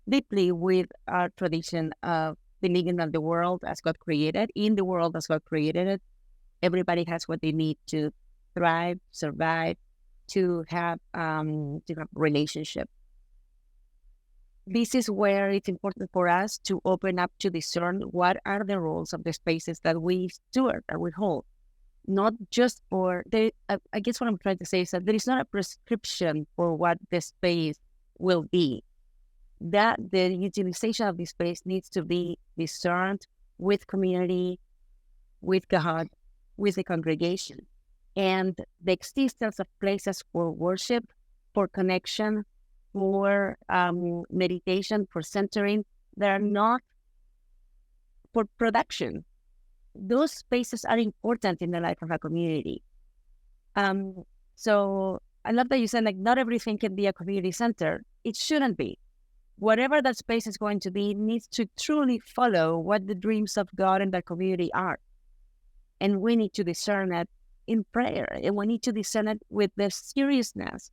deeply with our tradition of believing that the world as God created, in the world as God created it, everybody has what they need to thrive, survive, to have relationship. This is where it's important for us to open up to discern what are the roles of the spaces that we steward, that we hold. Not just for I guess what I'm trying to say is that there is not a prescription for what the space will be. That the utilization of the space needs to be discerned with community, with God, with the congregation, and the existence of places for worship, for connection, for meditation, for centering. They are not for production. Those spaces are important in the life of a community. So I love that you said, like, not everything can be a community center. It shouldn't be. Whatever that space is going to be needs to truly follow what the dreams of God and the community are. And we need to discern it in prayer. And we need to discern it with the seriousness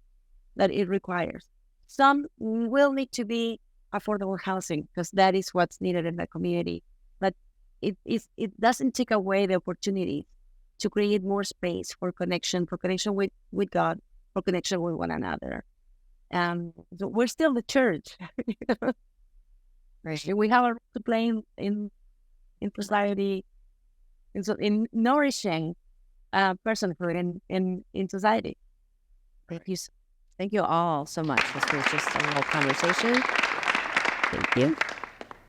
that it requires. Some will need to be affordable housing because that is what's needed in the community. But it doesn't take away the opportunity to create more space for connection with God, for connection with one another. So we're still the church. Right. We have a role to play in society, in nourishing personhood in society. Thank you all so much. This was just a little conversation. Thank you.